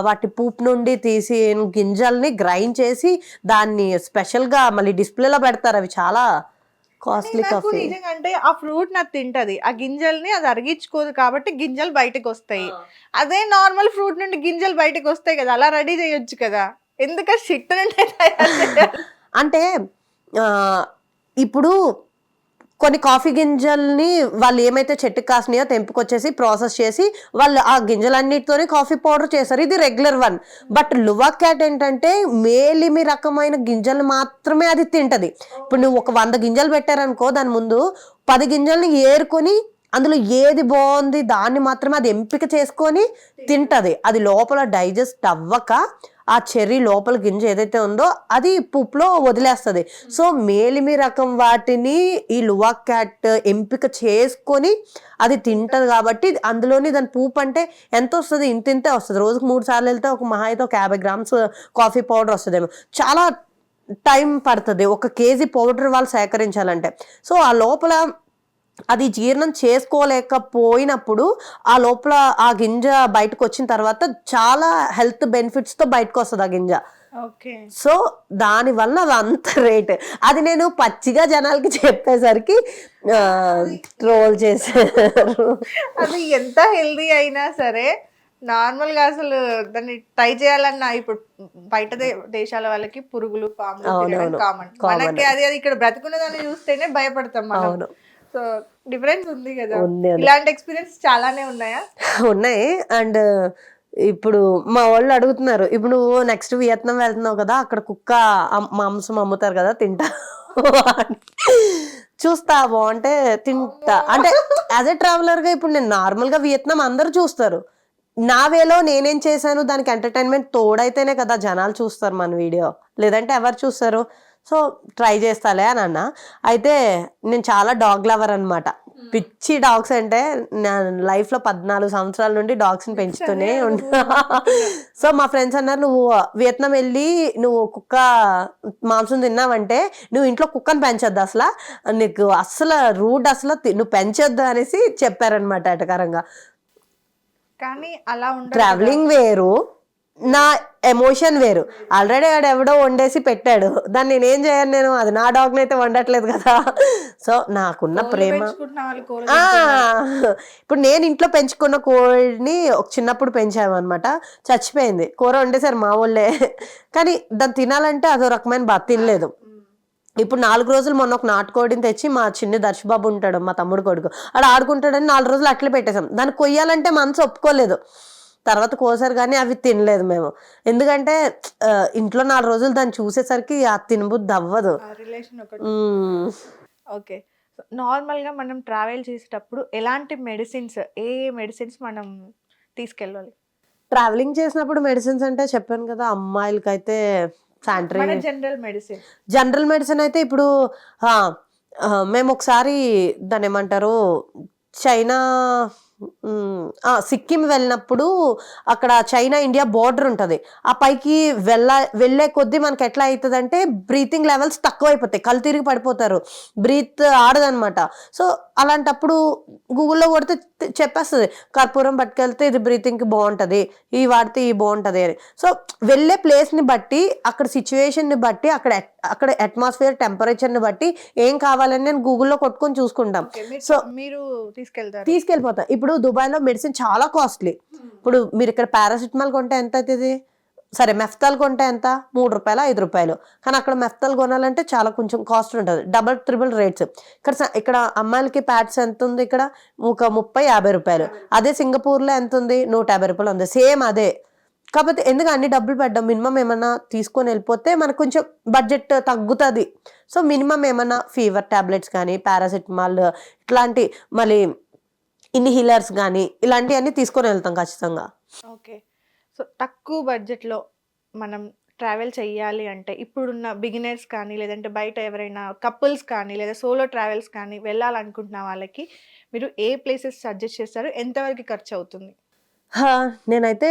వాటి పూప్ నుండి తీసి గింజల్ని గ్రైండ్ చేసి దాన్ని స్పెషల్ గా మళ్ళీ డిస్ప్లేలో పెడతారు. అవి చాలా కాస్ట్లీ కాఫీ. అంటే ఆ ఫ్రూట్ నాకు తింటది, ఆ గింజల్ని అది అరిగించుకోదు కాబట్టి గింజలు బయటకు వస్తాయి. అదే నార్మల్ ఫ్రూట్ నుండి గింజలు బయటకు వస్తాయి కదా, అలా రెడీ చేయొచ్చు కదా, ఎందుకంటే షిట్ నుండి అంటే ఇప్పుడు కొన్ని కాఫీ గింజల్ని వాళ్ళు ఏమైతే చెట్టుకు కాసినాయో తెంపుకొచ్చేసి ప్రాసెస్ చేసి వాళ్ళు ఆ గింజలన్నిటితోనే కాఫీ పౌడర్ చేస్తారు. ఇది regular one. But Lua cat ఏంటంటే మేలిమి రకమైన గింజలు మాత్రమే అది తింటది. ఇప్పుడు నువ్వు ఒక 100 గింజలు పెట్టారనుకో, దాని ముందు 10 గింజల్ని ఏరుకొని అందులో ఏది బాగుంది దాన్ని మాత్రమే అది ఎంపిక చేసుకొని తింటది. అది లోపల డైజెస్ట్ అవ్వక ఆ చెర్రీ లోపల గింజ ఏదైతే ఉందో అది పుప్పులో వదిలేస్తుంది. సో మేలిమి రకం వాటిని ఈ లువా క్యాట్ ఎంపిక చేసుకొని అది తింటది కాబట్టి అందులోని దాని పూపు అంటే ఎంత వస్తుంది, ఇంతే వస్తుంది. రోజుకు 3 సార్లు వెళ్తే ఒక మహా అయితే ఒక 50 గ్రామ్స్ కాఫీ పౌడర్ వస్తుందేమో. చాలా టైం పడుతుంది 1 కేజీ పౌడర్ వాళ్ళు సేకరించాలంటే. సో ఆ లోపల అది జీర్ణం చేసుకోలేకపోయినప్పుడు ఆ లోపల ఆ గింజ బయటకు వచ్చిన తర్వాత చాలా హెల్త్ బెనిఫిట్స్ తో బయటకు వస్తుంది ఆ గింజ. సో దాని వల్ల అది అంత రేట్. అది నేను పచ్చిగా జనాలకి చెప్పేసరికి ట్రోల్ చేశారు. అది ఎంత హెల్దీ అయినా సరే నార్మల్ గా అసలు దాన్ని ట్రై చేయాలన్నా ఇప్పుడు బయట దేశాల వాళ్ళకి పురుగులు పాములు కామన్, మనకి అది ఇక్కడ బ్రతుకున్న దాన్ని చూస్తేనే భయపడతాం మనం. సో డిఫరెన్స్ ఉంది కదా. ఇలాంటి ఎక్స్పీరియన్స్ చాలానే ఉన్నాయా? ఉన్నాయి. అండ్ ఇప్పుడు మా వాళ్ళు అడుగుతున్నారు, ఇప్పుడు నువ్వు నెక్స్ట్ వియత్నాం వెళ్తున్నావు కదా, అక్కడ కుక్క మాంసం అమ్ముతారు కదా, తింటా చూస్తా బాగుంటే తింటా అంటే యాజ్ ఎ ట్రావెలర్ గా. ఇప్పుడు నేను నార్మల్ గా వియత్నాం అందరు చూస్తారు, నా వేలో నేనేం చేశాను దానికి ఎంటర్టైన్మెంట్ తోడైతేనే కదా జనాలు చూస్తారు మన వీడియో, లేదంటే ఎవరు చూస్తారు. సో ట్రై చేస్తాలే అని అన్నా. అయితే నేను చాలా డాగ్ లవర్ అనమాట, పిచ్చి డాగ్స్ అంటే. నా లైఫ్ లో 14 సంవత్సరాల నుండి డాగ్స్ ని పెంచుతూనే ఉంటా. సో మా ఫ్రెండ్స్ అన్నారు, నువ్వు వియత్నాం వెళ్ళి నువ్వు కుక్క మాంసం తిన్నావంటే నువ్వు ఇంట్లో కుక్కను పెంచొద్దు, అసలు నీకు అసలు రూట్ అసలు నువ్వు పెంచొద్దు అనేసి చెప్పారనమాట ఎటకారంగా. కానీ అలా ట్రావెలింగ్ వేరు, నా ఎమోషన్ వేరు. ఆల్రెడీ ఆడు ఎవడో వండేసి పెట్టాడు, దాన్ని నేనేం చేయను, నేను అది నా డాగ్ని అయితే వండట్లేదు కదా. సో నాకున్న ప్రేమ. ఇప్పుడు నేను ఇంట్లో పెంచుకున్న కోడిని ఒక చిన్నప్పుడు పెంచామన్నమాట, చచ్చిపోయింది. కూర వండేసారు మా వాళ్ళే, కానీ దాన్ని తినాలంటే అదో రకమైన బాధ, తినలేదు. ఇప్పుడు 4 రోజులు మొన్న ఒక నాటుకోడిని తెచ్చి మా చిన్న దర్శబాబు ఉంటాడు, మా తమ్ముడు కొడుకు, ఆడు ఆడుకుంటాడని 4 రోజులు అట్లే పెట్టేశాం. దాన్ని కొయ్యాలంటే మనసు ఒప్పుకోలేదు. తర్వాత కోసారు కానీ అవి తినలేదు మేము, ఎందుకంటే ఇంట్లో 4 రోజులు దాన్ని చూసేసరికి ఆ తినబుద్ధి అవ్వదు. ఓకే. నార్మల్గా మనం ట్రావెల్ చేసేటప్పుడు ఎలాంటి మెడిసిన్స్, ఏ మెడిసిన్స్ మనం తీసుకెళ్ళాలి? ట్రావెలింగ్ చేసినప్పుడు మెడిసిన్స్ అంటే చెప్పాను కదా, అమ్మాయిలకైతే శానిటరీ మన జనరల్ మెడిసిన్. జనరల్ మెడిసిన్ అయితే ఇప్పుడు ఆ, మేము ఒకసారి దాన్ని ఏమంటారు, చైనా, సిక్కిం వెళ్ళినప్పుడు అక్కడ చైనా ఇండియా బోర్డర్ ఉంటుంది. ఆ పైకి వెళ్ళే కొద్దీ మనకి ఎట్లా అవుతుంది అంటే బ్రీతింగ్ లెవెల్స్ తక్కువ అయిపోతాయి, కళ్ళు తిరిగి పడిపోతారు, బ్రీత్ ఆడదనమాట. సో అలాంటప్పుడు గూగుల్లో కొడితే చెప్పేస్తుంది, కర్పూరం పట్టుకెళ్తే ఇది బ్రీతింగ్కి బాగుంటుంది, ఈ వాడితే ఈ బాగుంటుంది అని. సో వెళ్ళే ప్లేస్ని బట్టి, అక్కడ సిచ్యువేషన్ని బట్టి, అక్కడ అట్మాస్ఫియర్ టెంపరేచర్ని బట్టి ఏం కావాలని నేను గూగుల్లో కొట్టుకొని చూసుకుంటాం. సో మీరు తీసుకెళ్ళిపోతాం. ఇప్పుడు దుబాయ్లో మెడిసిన్ చాలా కాస్ట్లీ. ఇప్పుడు మీరు ఇక్కడ పారాసిటమాల్ కొంటే ఎంత అవుతుంది, సరే మెఫ్తాల్ కొంటే ఎంత, ₹3 ₹5. కానీ అక్కడ మెఫ్తాల్ కొనాలంటే చాలా కొంచెం కాస్ట్ ఉంటుంది, డబల్ ట్రిపుల్ రేట్స్. ఇక్కడ అమ్మాయిలకి ప్యాడ్స్ ఎంత ఉంది, ఇక్కడ ఒక ₹30-50. అదే సింగపూర్లో ఎంత ఉంది, ₹150 ఉంది, సేమ్ అదే. కాకపోతే ఎందుకు అన్ని డబ్బులు పెట్టడం, మినిమం ఏమన్నా తీసుకొని వెళ్ళిపోతే మనకు కొంచెం బడ్జెట్ తగ్గుతుంది. సో మినిమం ఏమన్నా ఫీవర్ టాబ్లెట్స్ కానీ, పారాసిటమాల్ ఇట్లాంటి, మళ్ళీ ఇన్హీలర్స్ కానీ ఇలాంటివన్నీ తీసుకొని వెళ్తాం ఖచ్చితంగా. ఓకే. సో తక్కువ బడ్జెట్లో మనం ట్రావెల్ చేయాలి అంటే ఇప్పుడున్న బిగినర్స్ కానీ, లేదంటే బయట ఎవరైనా కపుల్స్ కానీ, లేదా సోలో ట్రావెల్స్ కానీ వెళ్ళాలనుకుంటున్న వాళ్ళకి మీరు ఏ ప్లేసెస్ సజెస్ట్ చేస్తారు? ఎంతవరకు ఖర్చు అవుతుంది? నేనైతే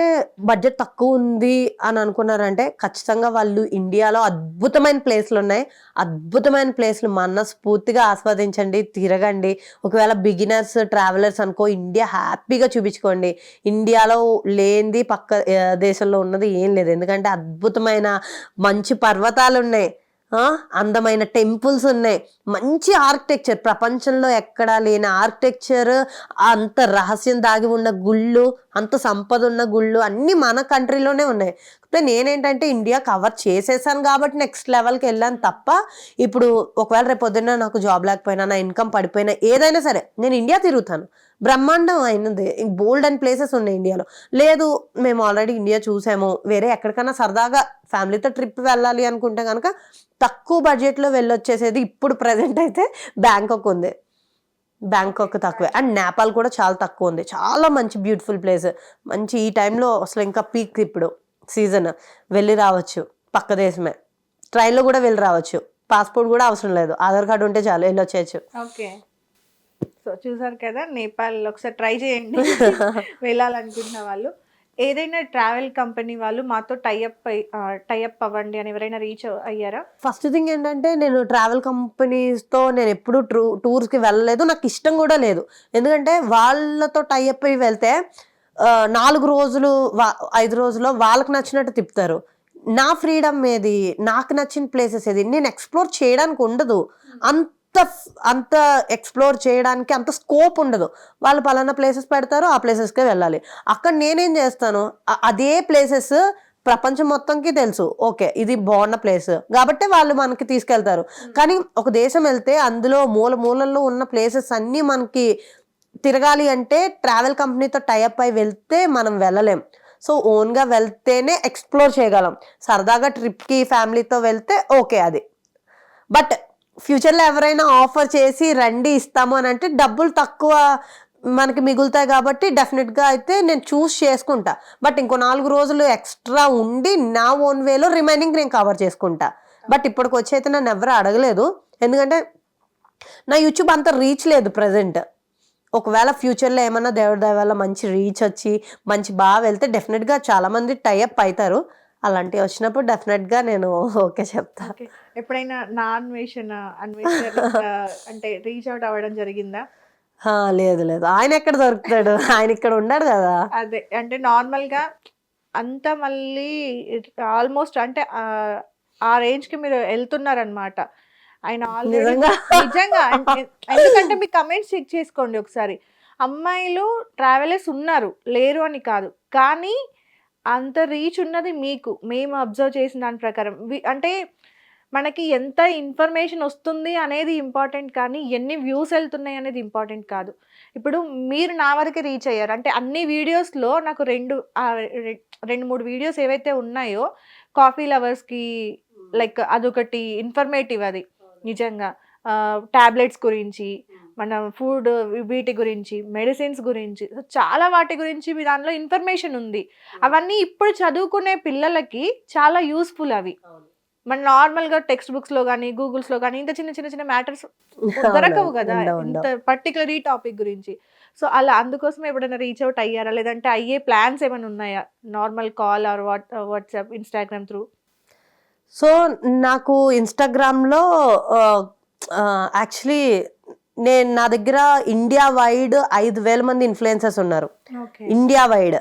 బడ్జెట్ తక్కువ ఉంది అని అనుకున్నారంటే ఖచ్చితంగా వాళ్ళు ఇండియాలో అద్భుతమైన ప్లేస్లు ఉన్నాయి. అద్భుతమైన ప్లేస్లు మనస్ఫూర్తిగా ఆస్వాదించండి, తిరగండి. ఒకవేళ బిగినర్స్ ట్రావెలర్స్ అనుకో, ఇండియా హ్యాపీగా చూపించుకోండి. ఇండియాలో లేనిది పక్క దేశంలో ఉన్నది ఏం లేదు. ఎందుకంటే అద్భుతమైన మంచి పర్వతాలు ఉన్నాయి, అందమైన టెంపుల్స్ ఉన్నాయి, మంచి ఆర్కిటెక్చర్, ప్రపంచంలో ఎక్కడా లేని ఆర్కిటెక్చర్, అంత రహస్యం దాగి ఉన్న గుళ్ళు, అంత సంపద ఉన్న గుళ్ళు అన్నీ మన కంట్రీలోనే ఉన్నాయి. అయితే నేనేంటంటే ఇండియా కవర్ చేసేసాను కాబట్టి నెక్స్ట్ లెవెల్కి వెళ్ళాను తప్ప, ఇప్పుడు ఒకవేళ రేపు పొద్దున్న నాకు జాబ్ లేకపోయినా, నా ఇన్కమ్ పడిపోయినా, ఏదైనా సరే నేను ఇండియా తిరుగుతాను. బ్రహ్మాండం అయినది, బోల్డ్ అండ్ ప్లేసెస్ ఉన్నాయి ఇండియాలో. లేదు మేము ఆల్రెడీ ఇండియా చూసాము, వేరే ఎక్కడికైనా సరదాగా ఫ్యామిలీతో ట్రిప్ వెళ్ళాలి అనుకుంటే కనుక తక్కువ బడ్జెట్లో వెళ్ళొచ్చేసేది ఇప్పుడు ప్రజెంట్ అయితే బ్యాంకాక్ ఉంది. బ్యాంకాక్ తక్కువే, అండ్ నేపాల్ కూడా చాలా తక్కువ ఉంది. చాలా మంచి బ్యూటిఫుల్ ప్లేస్, మంచి ఈ టైంలో అసలు ఇంకా పీక్ ఇప్పుడు సీజన్, వెళ్ళి రావచ్చు. పక్క దేశమే, ట్రైన్లో కూడా వెళ్ళి రావచ్చు, పాస్పోర్ట్ కూడా అవసరం లేదు, ఆధార్ కార్డు ఉంటే చాలు వెళ్ళొచ్చేయచ్చు. ఓకే. సో చూసారు కదా, నేపాల్ ఒకసారి ట్రై చేయండి వెళ్ళాలనుకుంటున్న వాళ్ళు. ఏదైనా ట్రావెల్ కంపెనీ వాళ్ళు మాతో టైఅప్ అవ్వండి అని ఎవరైనా రీచ్ అయ్యారా? ఫస్ట్ థింగ్ ఏంటంటే, నేను ట్రావెల్ కంపెనీస్తో నేను ఎప్పుడు టూర్స్కి వెళ్ళలేదు, నాకు ఇష్టం కూడా లేదు. ఎందుకంటే వాళ్ళతో టైఅప్ అయ్యి వెళ్తే 4 రోజులు 5 రోజుల్లో వాళ్ళకి నచ్చినట్టు తిప్పుతారు. నా ఫ్రీడమ్ ఏది, నాకు నచ్చిన ప్లేసెస్ ఏది, నేను ఎక్స్ప్లోర్ చేయడానికి ఉండదు. అంత ఎక్స్ప్లోర్ చేయడానికి అంత స్కోప్ ఉండదు. వాళ్ళు పలానా ప్లేసెస్ పెడతారు, ఆ ప్లేసెస్కే వెళ్ళాలి. అక్కడ నేనేం చేస్తాను, అదే ప్లేసెస్ ప్రపంచం మొత్తంకి తెలుసు, ఓకే ఇది బాగున్న ప్లేస్ కాబట్టి వాళ్ళు మనకి తీసుకెళ్తారు. కానీ ఒక దేశం వెళ్తే అందులో మూలల్లో ఉన్న ప్లేసెస్ అన్నీ మనకి తిరగాలి అంటే ట్రావెల్ కంపెనీతో టైఅప్ అయి వెళ్తే మనం వెళ్ళలేం. సో ఓన్గా వెళ్తేనే ఎక్స్ప్లోర్ చేయగలం. సరదాగా ట్రిప్కి ఫ్యామిలీతో వెళ్తే ఓకే అది. బట్ ఫ్యూచర్లో ఎవరైనా ఆఫర్ చేసి రండి ఇస్తాము అని అంటే డబ్బులు తక్కువ మనకి మిగులుతాయి కాబట్టి డెఫినెట్గా అయితే నేను చూస్ చేసుకుంటా. బట్ ఇంకో 4 రోజులు ఎక్స్ట్రా ఉండి నా ఓన్ వేలో రిమైనింగ్ నేను కవర్ చేసుకుంటా. బట్ ఇప్పటికి వచ్చి అయితే నన్ను ఎవరు అడగలేదు, ఎందుకంటే నా యూట్యూబ్ అంత రీచ్ లేదు ప్రజెంట్. ఒకవేళ ఫ్యూచర్లో ఏమన్నా దేవుడి దయ వల్ల మంచి రీచ్ వచ్చి మంచి బాగా వెళ్తే డెఫినెట్గా చాలామంది టైఅప్ అవుతారు. అలాంటివి వచ్చినప్పుడు డెఫినెట్గా నేను ఓకే చెప్తా. ఎప్పుడైనా నా అన్వేషణ అంటే రీచ్ అవుట్ అవ్వడం జరిగిందా? లేదు, ఆయన ఎక్కడ దొరుకుతాడు, ఆయన ఇక్కడ ఉన్నాడు కదా. అదే అంటే నార్మల్గా అంతా మళ్ళీ ఆల్మోస్ట్ అంటే ఆ రేంజ్కి మీరు వెళ్తున్నారనమాట. ఆయన నిజంగా ఎందుకంటే మీ కమెంట్స్ చెక్ చేసుకోండి ఒకసారి. అమ్మాయిలు ట్రావెలర్స్ ఉన్నారు, లేరు అని కాదు, కానీ అంత రీచ్ ఉన్నది మీకు, మేము అబ్జర్వ్ చేసిన దాని ప్రకారం. అంటే మనకి ఎంత ఇన్ఫర్మేషన్ వస్తుంది అనేది ఇంపార్టెంట్, కానీ ఎన్ని వ్యూస్ వెళ్తున్నాయి అనేది ఇంపార్టెంట్ కాదు. ఇప్పుడు మీరు నా వరకే రీచ్ అయ్యారు అంటే అన్ని వీడియోస్లో నాకు 2-3 వీడియోస్ ఏవైతే ఉన్నాయో కాఫీ లవర్స్కి లైక్ అదొకటి ఇన్ఫర్మేటివ్, అది నిజంగా టాబ్లెట్స్ గురించి, మన ఫుడ్ వీటి గురించి, మెడిసిన్స్ గురించి, సో చాలా వాటి గురించి మీ దానిలో ఇన్ఫర్మేషన్ ఉంది. అవన్నీ ఇప్పుడు చదువుకునే పిల్లలకి చాలా యూస్ఫుల్ అవి. మన నార్మల్‌గా టెక్స్ట్ బుక్స్‌లో గాని, గూగుల్స్‌లో గాని ఇంత చిన్న చిన్న చిన్న మ్యాటర్స్ దొరకవు కదా! ఇంత పర్టిక్యులర్ ఈ టాపిక్ గురించి. సో, అలా అందుకోసమే ఎప్పుడైనా రీచ్ ఔట్ అయ్యారా? లేదంటే అయ్యే ప్లాన్స్ ఏమైనా ఉన్నాయా? Normal call or WhatsApp, Instagram through? So నాకు ఇన్‌స్టాగ్రామ్‌లో యాక్చువల్లీ నా దగ్గర ఇండియా వైడ్ 5,000 మంది ఇన్‌ఫ్లుయెన్సర్స్ ఉన్నారు. ఓకే. India wide.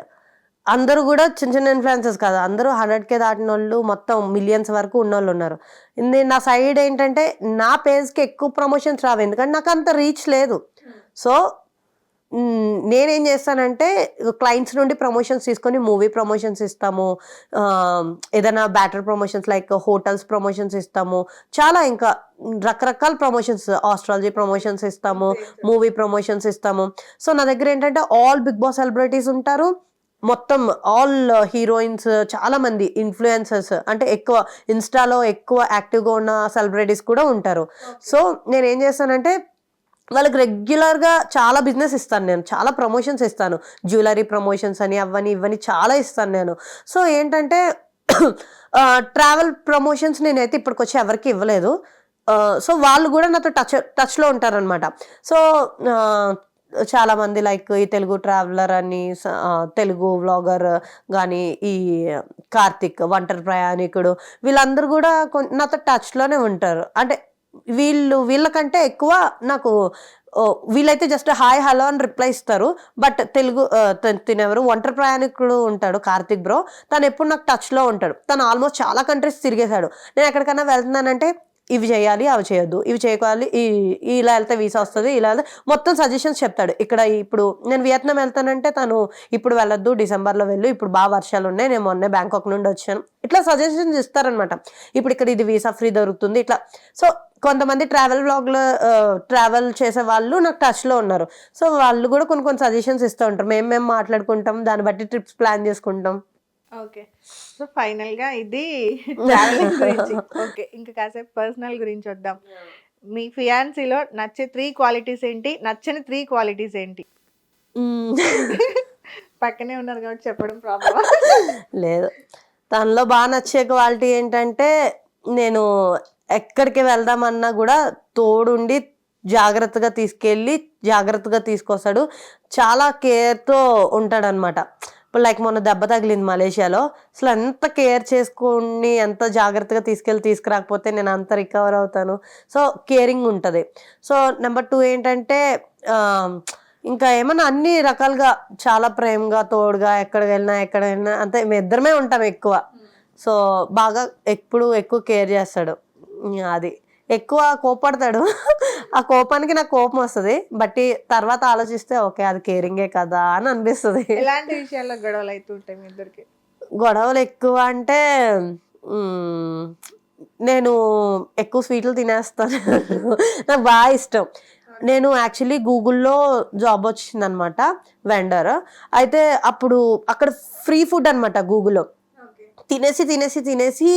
అందరూ గూడా చిన్న చిన్న ఇన్‌ఫ్లుయెన్సర్స్ కాదు. అందరూ 100,000 దాటినోళ్ళు మొత్తం మిలియన్స్ వరకు ఉన్నోళ్ళున్నారు. నా సైడ్ ఏంటంటే నా పేజ్‌కి ఎక్కువ ప్రమోషన్స్ రావు. ఎందుకంటే నాకంత రీచ్ లేదు. సో నేనేం చేస్తానంటే క్లయింట్స్ నుండి ప్రమోషన్స్ తీసుకొని మూవీ ప్రమోషన్స్ ఇస్తాము. ఏదైనా batter promotions like hotels promotions ఇస్తాము. చాలా ఇంకా రకరకాల ప్రమోషన్స్, ఆస్ట్రాలజీ ప్రమోషన్స్ ఇస్తాము, మూవీ ప్రమోషన్స్ ఇస్తాము. సో నా దగ్గర ఏంటంటే ఆల్ బిగ్ బాస్ సెలబ్రిటీస్ ఉంటారు. మొత్తం ఆల్ హీరోయిన్స్, చాలా మంది ఇన్‌ఫ్లుయెన్సర్స్ అంటే ఎక్కువ ఇన్‌స్టాలో ఎక్కువ యాక్టివ్‌గా ఉన్న సెలబ్రిటీస్ కూడా ఉంటారు. సో నేనేం చేస్తానంటే వాళ్ళకి రెగ్యులర్‌గా చాలా బిజినెస్ ఇస్తాను నేను. చాలా ప్రమోషన్స్ ఇస్తాను. జ్యువెలరీ ప్రమోషన్స్ అని అవ్వని ఇవ్వని చాలా ఇస్తాను నేను. సో ఏంటంటే ట్రావెల్ ప్రమోషన్స్ నేనైతే ఇప్పటికొచ్చి ఎవరికీ ఇవ్వలేదు. సో వాళ్ళు గూడా నాతో టచ్‌లో ఉంటారనమాట. సో చాలామంది లైక్ ఈ తెలుగు ట్రావెలర్ అని తెలుగు వ్లాగర్ గానీ, ఈ కార్తిక్ ఒంటరి ప్రయాణికుడు, వీళ్ళందరూ గూడా నాతో టచ్‌లోనే ఉంటారు. అంటే వీళ్ళకంటే ఎక్కువ నాకు వీళ్ళైతే జస్ట్ హాయ్, హలో అని రిప్లై ఇస్తారు. బట్ తెలుగు తినెవరు ఒంటరి ప్రయాణికుడు ఉంటాడు కార్తిక్ బ్రో. తనెప్పుడు నాకు టచ్‌లో ఉంటాడు. తను ఆల్మోస్ట్ చాలా కంట్రీస్ తిరిగేసాడు. నేను ఎక్కడికైనా వెళ్తున్నానంటే ఇవి చేయాలి, అవి చేయొద్దు, ఇవి చేయకోవాలి, ఇలా వెళ్తే వీసా వస్తది, ఇలా వెళ్తే మొత్తం సజెషన్స్ చెప్తాడు. ఇక్కడ ఇప్పుడు నేను వియత్నాం వెళ్తానంటే తను ఇప్పుడు వెళ్ళొద్దు, డిసెంబర్‌లో వెళ్ళు, ఇప్పుడు బాగా వర్షాలున్నాయి, నేను మొన్నే బ్యాంకాక్ నుండి వచ్చాను. ఇట్లా సజెషన్స్ ఇస్తారనమాట. ఇప్పుడు ఇక్కడ ఇది వీసా ఫ్రీ దొరుకుతుంది ఇట్లా. సో కొంతమంది ట్రావెల్ చేసే వాళ్ళు నాకు టచ్‌లో ఉన్నారు. సో వాళ్ళు కూడా కొన్ని కొన్ని సజెషన్స్ ఇస్తూ ఉంటారు. మేము మాట్లాడుకుంటాం. దాన్ని బట్టి ట్రిప్స్ ప్లాన్ చేసుకుంటాం. ఓకే. సో ఫైనల్‌గా ఇది ట్రావెలింగ్ గురించి. ఓకే. ఇంకా కాసేపు పర్సనల్ గురించి వద్దాం. మీ ఫియాన్సీలో నచ్చే 3 క్వాలిటీస్ ఏంటి? నచ్చని 3 క్వాలిటీస్ ఏంటి? పక్కనే ఉన్నారు కాబట్టి చెప్పడం ప్రాబ్లమా? లేదు. తనలో బాగా నచ్చే క్వాలిటీ ఏంటంటే నేను ఎక్కడికి వెళ్దామన్నా గూడా తోడుండి జాగ్రత్తగా తీసుకెళ్ళి జాగ్రత్తగా తీసుకొస్తాడు. చాలా కేర్‌తో ఉంటాడనమాట. ఇప్పుడు లైక్ మొన్న దెబ్బ తగిలింది మలేషియాలో. అసలు ఎంత కేర్ చేసుకొని ఎంత జాగ్రత్తగా తీసుకురాకపోతే నేను అంత రికవర్ అవుతాను. సో కేరింగ్ ఉంటది. సో నెంబర్ 2 ఏంటంటే ఇంకా ఏమన్నా అన్ని రకాలుగా చాలా ప్రేమగా, తోడుగా ఎక్కడికి వెళ్ళినా అంతే మేమిద్దరమే ఉంటాం ఎక్కువ. సో బాగా ఎక్కువ కేర్ చేస్తాడు. అది. ఎక్కువ కోప్పడతాడు. ఆ కోపానికి నాకు కోపం వస్తది. బట్ తర్వాత ఆలోచిస్తే ఓకే అది కేరింగే కదా అని అనిపిస్తది. ఎలాంటి విషయాల్లో గొడవలు అవుతుంటాయి మీ ఇద్దరికి? గొడవలు ఎక్కువ అంటే నేను ఎక్కువ స్వీట్లు తినేస్తాను. నాకు బాగా ఇష్టం. నేను యాక్చువల్లీ గూగుల్‌లో జాబ్ వచ్చిందనమాట వెండర్. అయితే అప్పుడు అక్కడ ఫ్రీ ఫుడ్ అనమాట గూగుల్‌లో. తినేసి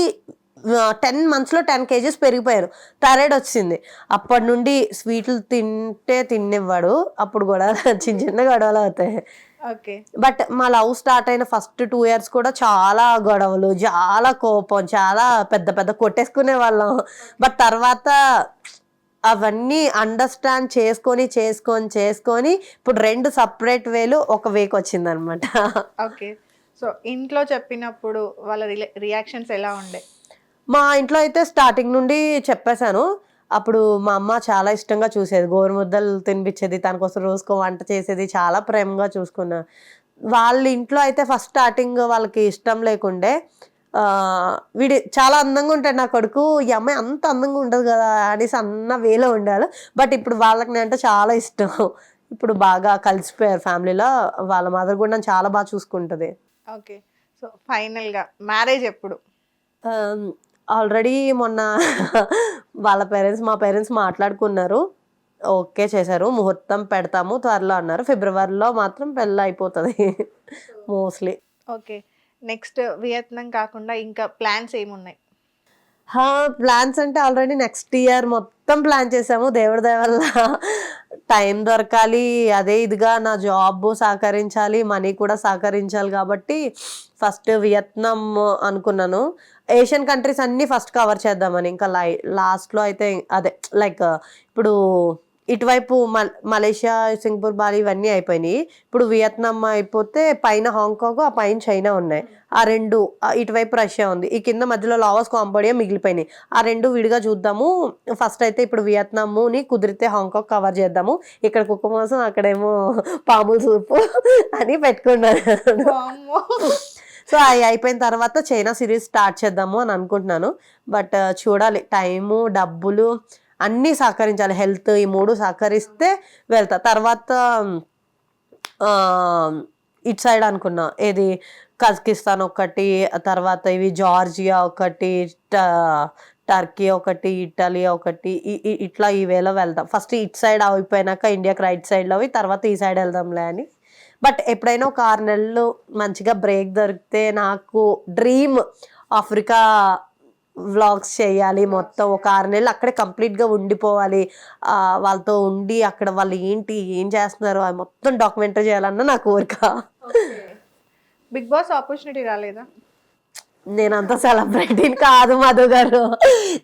10 monthsలో 10 kgs పెరిగిపోయాను. థైరాయిడ్ వచ్చింది. అప్పటి నుండి స్వీట్లు తిన్నివ్వడు. అప్పుడు గొడవలు చిన్న గొడవలు అవుతాయి. ఓకే. బట్ మా లవ్ స్టార్ట్ అయిన ఫస్ట్ 2 years కూడా చాలా గొడవలు, చాలా కోపం, చాలా పెద్ద కొట్టేసుకునే వాళ్ళం. బట్ తర్వాత అవన్నీ అండర్స్టాండ్ చేసుకొని ఇప్పుడు 2 separate వేలు ఒక వేకి వచ్చిందనమాట. ఓకే. సో ఇంట్లో చెప్పినప్పుడు వాళ్ళ రియాక్షన్స్ ఎలా ఉండే? మా ఇంట్లో అయితే స్టార్టింగ్ నుండి చెప్పేశాను. అప్పుడు మా అమ్మ చాలా ఇష్టంగా చూసేది. గోరుముద్దలు తినిపించేది. తన కోసం రోజుకో వంట చేసేది. చాలా ప్రేమగా చూసుకున్నా. వాళ్ళ ఇంట్లో అయితే ఫస్ట్ స్టార్టింగ్ వాళ్ళకి ఇష్టం లేకుండే. వీడు చాలా అందంగా ఉంటాడు నా కొడుకు. ఈ అమ్మాయి అంత అందంగా ఉండదు కదా అనేసి అన్న వేలో ఉండాలి. బట్ ఇప్పుడు వాళ్ళకి నేనంటే చాలా ఇష్టం. ఇప్పుడు బాగా కలిసిపోయారు ఫ్యామిలీలో. వాళ్ళ మదర్ కూడా నన్ను చాలా బాగా చూసుకుంటది. ఓకే. సో ఫైనల్‌గా మ్యారేజ్ ఎప్పుడు? ఆల్రెడీ మొన్న మా పేరెంట్స్ మాట్లాడుకున్నారు. ఓకే చేశారు. ముహూర్తం పెడతాము త్వరలో అన్నారు. ఫిబ్రవరిలో మాత్రం పెళ్లి అయిపోతది మోస్ట్‌లీ. ఓకే. నెక్స్ట్ వియత్నాం కాకుండా ఇంకా ప్లాన్స్ ఏమున్నాయి? ప్లాన్స్ అంటే ఆల్రెడీ నెక్స్ట్ ఇయర్ మొత్తం ప్లాన్ చేసాము. దేవుడి దయ వల్ల టైం దొరకాలి, అదే ఇదిగా నా జాబ్ సహకరించాలి, మనీ కూడా సహకరించాలి. కాబట్టి ఫస్ట్ వియత్నాం అనుకున్నాను. ఏషియన్ కంట్రీస్ అన్ని ఫస్ట్ కవర్ చేద్దామని. ఇంకా లాస్ట్లో అయితే అదే లైక్ ఇప్పుడు ఇటువైపు మలేషియా, సింగపూర్, బాలి ఇవన్నీ అయిపోయినాయి. ఇప్పుడు వియత్నాం అయిపోతే పైన హాంకాంగ్, ఆ పైన చైనా ఉన్నాయి. ఆ రెండు, ఇటువైపు రష్యా ఉంది, ఈ కింద మధ్యలో లావోస్, కాంబోడియా మిగిలిపోయినాయి. ఆ రెండు విడిగా చూద్దాము. ఫస్ట్ అయితే ఇప్పుడు వియత్నాంని కుదిరితే హాంకాంగ్ కవర్ చేద్దాము. ఇక్కడ కుక్క మాంసం, అక్కడేమో పాముల సూపు అని పెట్టుకున్నాను. సో అవి అయిపోయిన తర్వాత చైనా సిరీస్ స్టార్ట్ చేద్దాము అని అనుకుంటున్నాను. బట్ చూడాలి, టైము, డబ్బులు అన్నీ సహకరించాలి, హెల్త్, ఈ మూడు సహకరిస్తే వెళ్తా. తర్వాత ఇటు సైడ్ అనుకున్నా, ఏది కజకిస్తాన్ ఒకటి, తర్వాత ఇవి జార్జియా ఒకటి, టర్కీ ఒకటి, ఇటలీ ఒకటి, ఇట్లా ఈ వేలో వెళ్దాం. ఫస్ట్ ఇటు సైడ్ అయిపోయినాక ఇండియాకి రైట్ సైడ్లో అవి, తర్వాత ఈ సైడ్ వెళ్దాంలే అని. బట్ ఎప్పుడైనా ఒక 6 నెలలు మంచిగా బ్రేక్ దొరికితే, నాకు డ్రీమ్ ఆఫ్రికా వ్లాగ్స్ చేయాలి. మొత్తం ఒక 6 నెలలు అక్కడే కంప్లీట్గా ఉండిపోవాలి, వాళ్ళతో ఉండి అక్కడ వాళ్ళు ఏంటి, ఏం చేస్తున్నారు అది మొత్తం డాక్యుమెంటరీ చేయాలన్న నా కోరిక. బిగ్ బాస్ ఆపర్చునిటీ రాలేదా? నేను అంత సెలబ్రిటీని కాదు మధు గారు,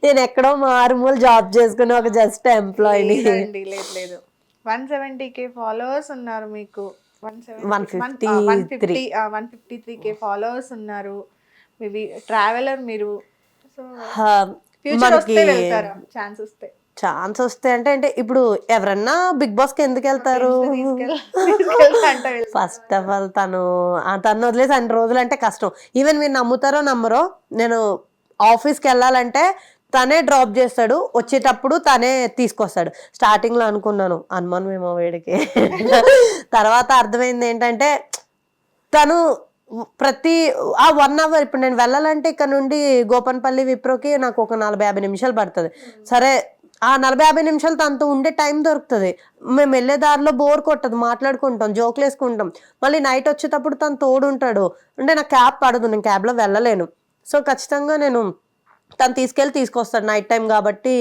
నేను ఎక్కడో మారుమూల జాబ్ చేసుకుని ఒక జస్ట్ ఎంప్లాయీని. లేదు 170K ఫాలోవర్స్ ఉన్నారు మీకు, 153K ఫాలోవర్స్ ఉన్నారు. మేబీ ట్రావెలర్ మీరు, సో ఫ్యూచర్ వస్తే వెళ్తారా? ఛాన్స్ వస్తే అంటే ఇప్పుడు ఎవరన్నా బిగ్ బాస్ కి ఎందుకు వెళ్తారు? ఫస్ట్ ఆఫ్ ఆల్ తను వదిలేసి 2 రోజులు అంటే కష్టం. ఈవెన్ మీరు నమ్ముతారో నమ్మరో, నేను ఆఫీస్కి వెళ్ళాలంటే తనే డ్రాప్ చేస్తాడు, వచ్చేటప్పుడు తనే తీసుకొస్తాడు. స్టార్టింగ్ లో అనుకున్నాను అనుమానం ఏమో వీడికి, తర్వాత అర్థమైంది ఏంటంటే తను ప్రతి 1 hour, ఇప్పుడు నేను వెళ్ళాలంటే ఇక్కడ నుండి గోపన్పల్లి విప్రోకి నాకు ఒక 40-50 నిమిషాలు పడుతుంది. సరే, ఆ 40-50 నిమిషాలు తనతో ఉండే టైం దొరుకుతుంది. మేము వెళ్ళే దారిలో బోర్ కొట్టదు, మాట్లాడుకుంటాం, జోకులు వేసుకుంటాం. మళ్ళీ నైట్ వచ్చేటప్పుడు తను తోడుంటాడు. అంటే నాకు క్యాబ్ పడదు, నేను క్యాబ్లో వెళ్ళలేను. సో ఖచ్చితంగా నేను తను తీసుకొస్తాడు నైట్ టైం కాబట్టి.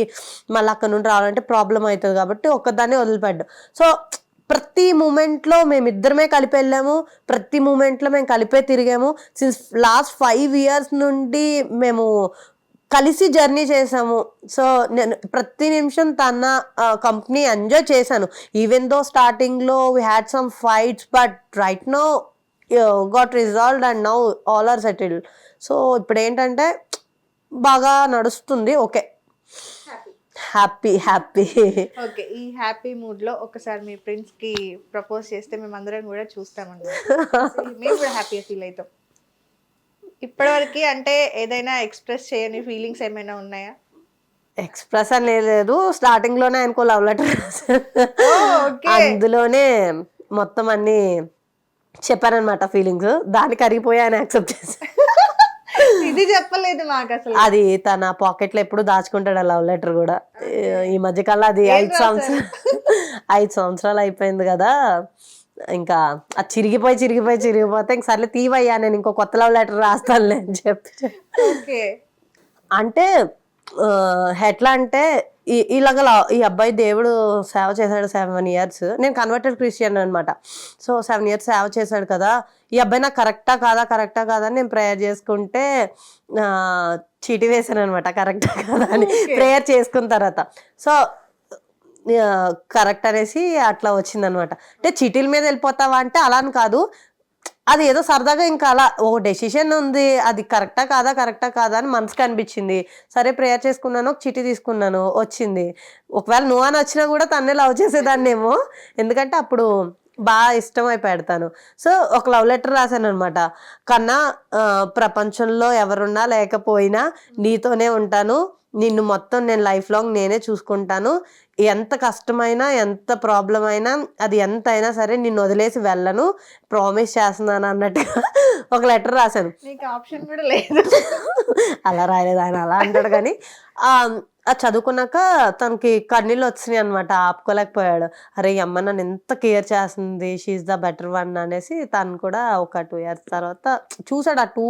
మళ్ళీ అక్కడ నుండి రావాలంటే ప్రాబ్లం అవుతుంది కాబట్టి ఒక్కదాన్ని వదిలిపెట్టాడు. సో ప్రతి మూమెంట్లో మేమిద్దరమే కలిపి వెళ్ళాము, ప్రతి మూమెంట్లో మేము కలిపే తిరిగాము. సిన్స్ లాస్ట్ 5 years నుండి మేము కలిసి జర్నీ చేసాము. సో నేను ప్రతి నిమిషం తన కంపెనీ ఎంజాయ్ చేశాను. ఈవెన్ దో స్టార్టింగ్లో we had some fights, but right no got resolved and now all are settled. So ఇప్పుడు ఏంటంటే బాగా నడుస్తుంది. Okay, happy. ఓకే, ఈ హ్యాపీ మూడ్ లో ఒకసారి మీ ఫ్రెండ్స్ కి ప్రపోజ్ చేస్తే మేమందరం కూడా చూస్తామండి, మేము కూడా హ్యాపీగా ఫీల్ అవుతాం. ఇప్పటివరకు అంటే ఏదైనా ఎక్స్ప్రెస్ చేయని ఫీలింగ్స్ ఏమైనా ఉన్నాయా? ఎక్స్ప్రెస్ అని లేదు, స్టార్టింగ్ లోనే ఆయనకో లవ్ లెటర్ అందులోనే మొత్తం అన్ని చెప్పారనమాట ఫీలింగ్స్. దానికి కరిగిపోయి ఆయన యాక్సెప్ట్ చేశారు. ఇది చెప్పలేదు మాకు అసలు. అది తన పాకెట్ లో ఎప్పుడు దాచుకుంటాడు ఆ లవ్ లెటర్ కూడా. ఈ మధ్యకాలం అది 5 సంవత్సరాలు అయిపోయింది కదా, ఇంకా అది చిరిగిపోతే ఇంక సర్లే తీవయ్యా, నేను ఇంకో కొత్త లవ్ లెటర్ రాస్తానులే అని చెప్పి. అంటే ఎట్లా అంటే ఇలాగ ఈ అబ్బాయి దేవుడు సేవ చేశాడు 7 years. నేను కన్వర్టెడ్ క్రిస్టియన్ అనమాట. సో 7 years సేవ చేశాడు కదా, ఈ అబ్బాయి నాకు కరెక్టా కాదా అని నేను ప్రేయర్ చేసుకుంటే చీటీ వేసాను అనమాట, కరెక్టా కాదా అని ప్రేయర్ చేసుకున్న తర్వాత. సో కరెక్ట్ అనేసి అట్లా వచ్చిందనమాట. అంటే చీటీల మీద వెళ్ళిపోతావా అంటే అలా అని కాదు, అది ఏదో సరదాగా ఇంకా అలా ఓ డెసిషన్ ఉంది, అది కరెక్టా కాదా అని మనసుకు అనిపించింది. సరే ప్రేయర్ చేసుకున్నాను, ఒక చిట్టి తీసుకున్నాను, వచ్చింది. ఒకవేళ నువ్వు అని వచ్చినా కూడా తన్నే లవ్ చేసేదాన్నేమో, ఎందుకంటే అప్పుడు బాగా ఇష్టం అయిపోయాడు తను. సో ఒక లవ్ లెటర్ రాశాను అనమాట. కన్నా ప్రపంచంలో ఎవరున్నా లేకపోయినా నీతోనే ఉంటాను, నిన్ను మొత్తం నేను లైఫ్ లాంగ్ నేనే చూసుకుంటాను, ఎంత కష్టమైనా ఎంత ప్రాబ్లం అయినా అది ఎంత అయినా సరే నిన్ను వదిలేసి వెళ్ళను, ప్రామిస్ చేస్తున్నాను అన్నట్టుగా ఒక లెటర్ రాశాను. ఆప్షన్ కూడా లేదు, అలా రాయలేదు ఆయన, అలా అంటాడు. కానీ అది చదువుకున్నాక తనకి కన్నీళ్ళు వచ్చినాయి అనమాట, ఆపుకోలేకపోయాడు. అరే ఈ అమ్మ నన్ను ఎంత కేర్ చేస్తుంది, షీఈస్ ద బెటర్ వన్ అనేసి. తను కూడా ఒక 2 years తర్వాత చూసాడు, ఆ 2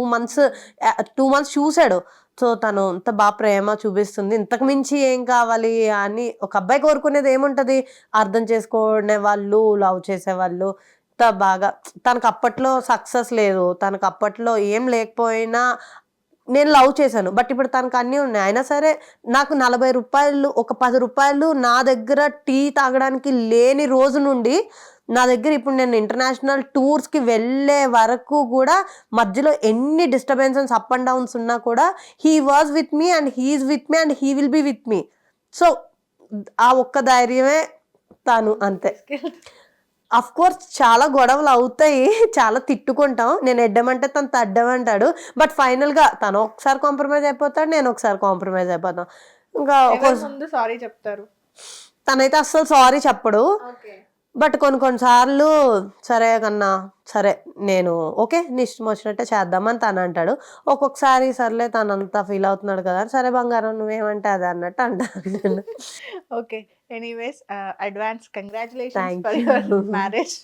months చూసాడు. సో తను అంత బాగా ప్రేమ చూపిస్తుంది, ఇంతకు మించి ఏం కావాలి అని ఒక అబ్బాయి కోరుకునేది ఏముంటది, అర్థం చేసుకునే వాళ్ళు, లవ్ చేసేవాళ్ళు. ఇంత బాగా తనకు అప్పట్లో సక్సెస్ లేదు, తనకు అప్పట్లో ఏం లేకపోయినా నేను లవ్ చేశాను, బట్ ఇప్పుడు తనకు అన్నీ ఉన్నాయి. అయినా సరే నాకు 40 రూపాయలు, ఒక 10 రూపాయలు నా దగ్గర టీ తాగడానికి లేని రోజు నుండి నా దగ్గర ఇప్పుడు నేను ఇంటర్నేషనల్ టూర్స్కి వెళ్ళే వరకు కూడా మధ్యలో ఎన్ని డిస్టర్బెన్సెస్ అప్ అండ్ డౌన్స్ ఉన్నా కూడా he was with me and he's with me and he will be with me. So ఆ ఒక్క ధైర్యమే తాను, అంతే. అఫ్ కోర్స్ చాలా గొడవలు అవుతాయి, చాలా తిట్టుకుంటాం, నేను ఎడ్డమంటే తను తడ్డమంటాడు, బట్ ఫైనల్గా తను ఒకసారి కాంప్రమైజ్ అయిపోతాడు, నేను ఒకసారి కాంప్రమైజ్ అయిపోతాం. ఇంకా ముందు సారీ చెప్తారు, తనైతే అస్సలు సారీ చెప్పడు, బట్ కొన్ని సార్లు సరే కన్నా సరే నేను ఓకే నీ ఇష్టం వచ్చినట్టే చేద్దామని తను అంటాడు. ఒక్కొక్కసారి సర్లే తను అంతా ఫీల్ అవుతున్నాడు కదా, సరే బంగారం నువ్వేమంటే అదే అన్నట్టు అంటాను నేను. Okay, anyways advance congratulations Thank for you. Your marriage.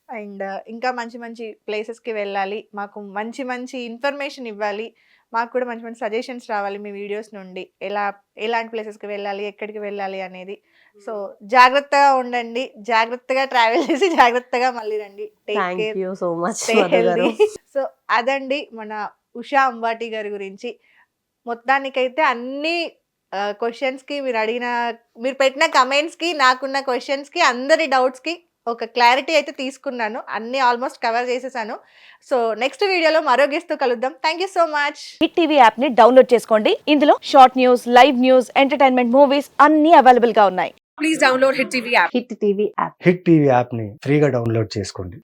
And ఇంకా మంచి మంచి ప్లేసెస్కి వెళ్ళాలి, మాకు మంచి మంచి ఇన్ఫర్మేషన్ ఇవ్వాలి, మాకు కూడా మంచి మంచి సజెషన్స్ రావాలి మీ వీడియోస్ నుండి, ఎలాంటి ప్లేసెస్కి వెళ్ళాలి, ఎక్కడికి వెళ్ళాలి అనేది. సో జాగ్రత్తగా ఉండండి, జాగ్రత్తగా ట్రావెల్ చేసి జాగ్రత్తగా మళ్ళీ రండి. Thank you so much stay healthy. So అదండి మన ఉషా అంబాటి గారి గురించి. మొత్తానికైతే అన్ని క్వశ్చన్స్కి మీరు పెట్టిన కమెంట్స్కి, నాకున్న క్వశ్చన్స్కి, అందరి డౌట్స్కి ఒక క్లారిటీ అయితే తీసుకున్నాను, అన్ని ఆల్మోస్ట్ కవర్ చేసేసాను. సో నెక్స్ట్ వీడియోలో మరో గెస్ట్తో కలుద్దాం. Thank you so much. Hit TV app ని డౌన్లోడ్ చేసుకోండి. ఇందులో short news, live news, entertainment movies అన్ని అవైలబుల్ గా ఉన్నాయి. Hit TV app hit TV యాప్ని ఫ్రీగా డౌన్లోడ్ చేసుకోండి.